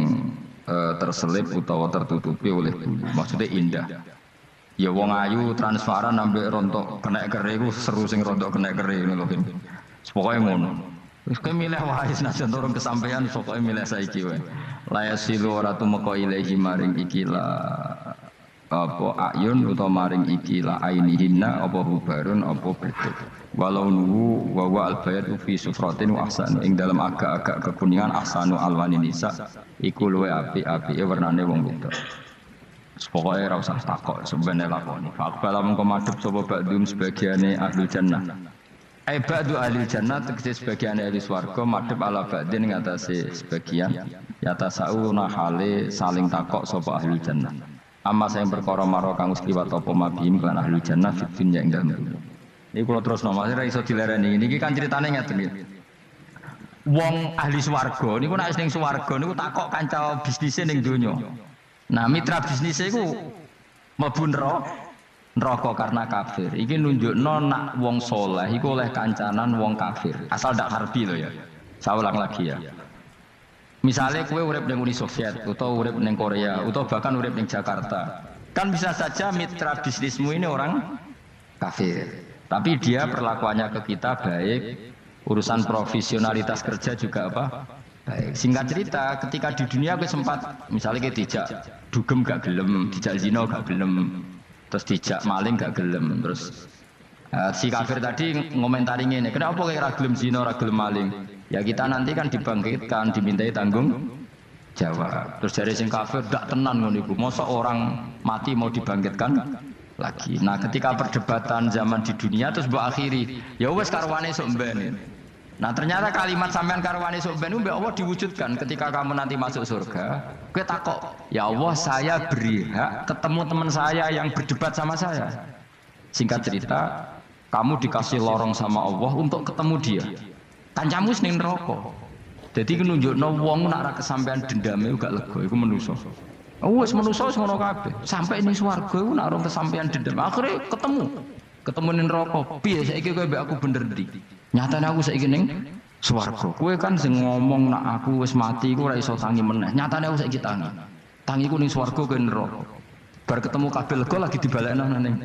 terselip utawa tertutupi oleh bulu maksudnya indah ya wong ayu transparan ambek rontok kena kere iku seru sing rontok kena kere ngono lho pokoke ngono. Wis kowe milih wae senajan turun kesampaian pokoke milih saiki wae. La yasilu ora tumeka ilahi maring ikila apa ayun utawa maring ikila ainihinna apa hubarun apa beduk. Walau nuhu wa wa albayatu fi sufratin wa ahsan ing dalam agak-agak kekuningan ahsanu alwani nisa iku luwe apik-apike warnane wong wedok. Pokoke ora usah takok sebene lakoni. Faqbala mengko madhep sapa ba'dum sebagiane ahli jannah. Ba'du ahli jannah tegese sebagian ahli swarga madhep ala ba'din ngatasi sebagian yatasauna hale saling takok sapa ahli jannah amma sing perkara maro kang wis liwat apa mabihim lan ahli jannah fid dunya ing dalem dunya iki kula terus nomor ora iso dilereni niki kan critane ngeten iki wong ahli swarga niku nek ning swarga niku takok kanca bisnise ning donya nah mitra bisnise iku mlebu neraka karena kafir. Iki nunjukno nak wong soleh iku oleh kancanan wong kafir. Asal ndak harbi lho ya. Saya ulang lagi ya. Misalnya kowe urip ning Uni Soviet utawa urip ning Korea utawa bahkan urip ning Jakarta. Kan bisa saja mitra bisnismu ini orang kafir. Tapi dia perlakuannya ke kita baik, urusan profesionalitas kerja juga apa? Baik. Singkat cerita, ketika di dunia kowe sempat misalnya kowe dijak dugem gak gelem, dijak zina gak gelem. Terus dijak maling gak gelem terus si kafir tadi ngomentari ngene kenapa kayak ra gelem zina ra gelem maling ya kita nanti kan dibangkitkan dimintai tanggung jawab terus dari sing kafir ndak tenan ngono iku mosok orang mati mau dibangkitkan lagi nah ketika perdebatan zaman di dunia terus mbok akhiri ya wis karwane sok mben nah ternyata kalimat sampean karwane sok mben mbek Allah diwujudkan ketika kamu nanti masuk surga kowe takok ya Allah saya beri hak ketemu teman saya yang berdebat sama saya singkat cerita kamu dikasih lorong sama Allah untuk ketemu dia Kancamu ning neraka. Dadi nunjukno wong nak ra kesampean dendame gak lega iku manusa. Wis manusa wis ngono kabeh. Sampai ning swarga iku nak ora kesampean dendam. Akhire ketemu ning neraka. Piye saiki kowe mbek aku bener ndi? Nyatane aku saiki ning swarga. Kowe kan sing ngomong nak aku wis mati iku ora iso tangi meneh. Nyatane aku saiki tangi. Tangiku ning swarga kowe neraka. Bar ketemu kabeh lega lagi dibalekno ning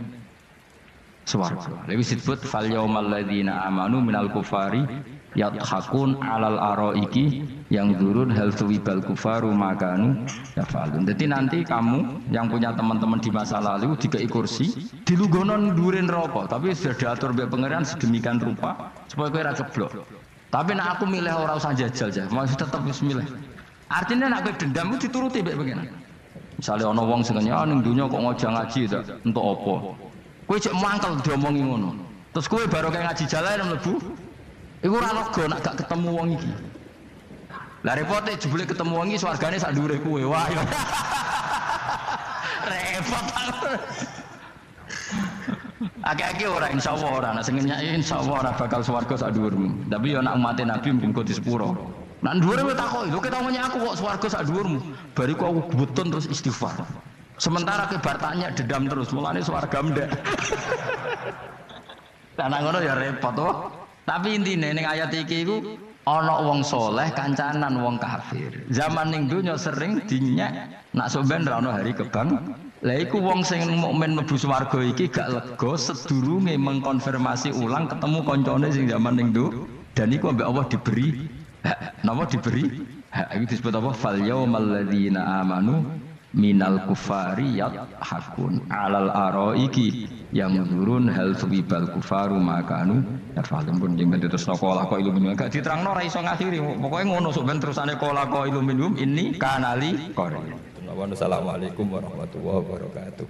swarga. Lha wis disebut fal yaumal ladzina amanu minal kufari yadhakun alal araiki yang durun hal tuwibal kufaru makanu yafalun. Jadi nanti kamu yang punya teman-teman di masa lalu dikai kursi dilunggono ndure neraka, tapi sudah diatur mbek pangeran sedemikian rupa supaya kowe ora keblok. Tapi nek aku milih ora usah jajal aja, mau tetep wis milih. Artinya nek kowe dendam ku dituruti mbek pangeran. Misale ana wong sing nyang ning donya kok ngojo ngaji ta, entuk apa? Kowe cek mangkel diomongi ngono. Terus kowe baru kayak ngaji jalan mlebu iku ora lega nek gak ketemu wong iki. Lah repote jebule ketemu wong iki swargane sak dhuwure kowe. Wah. Repot. Akeh-akeh ora insyaallah ora nek sing nyai insyaallah ora bakal swarga sak dhuwurmu. Tapi yo nek umat Nabi mungkin kok di sepuro. Nek dhuwure kowe takoki, lho ketemu aku kok swarga sak dhuwurmu. Bariku aku gebutun terus istighfar. Sementara ke bar tanya dendam terus, mulane swarga mendek. Lah ngono ya repot to. Tapi intine ning ayat iki iku ana wong soleh kancanan wong kafir. Zaman ning donya sering dinyek nak sampean ra ono hari kebang. Lah iku wong sing mukmin mlebu swarga iki gak lega sedurunge mengkonfirmasi ulang ketemu kancane sing zaman ning dan iku ambek Allah diberi napa diberi iku disebut apa fal yaumal ladzina amanu minal kufari yadhakun alal araiki yang turun hal subibal kufaru makanu yafalun pun jeng terus sekolah kok ilmu gak diterangno ora iso ngakhiri pokoke ngono sok ben terusane kola kok ilmu ini kanali qori. Assalamualaikum warahmatullahi wabarakatuh.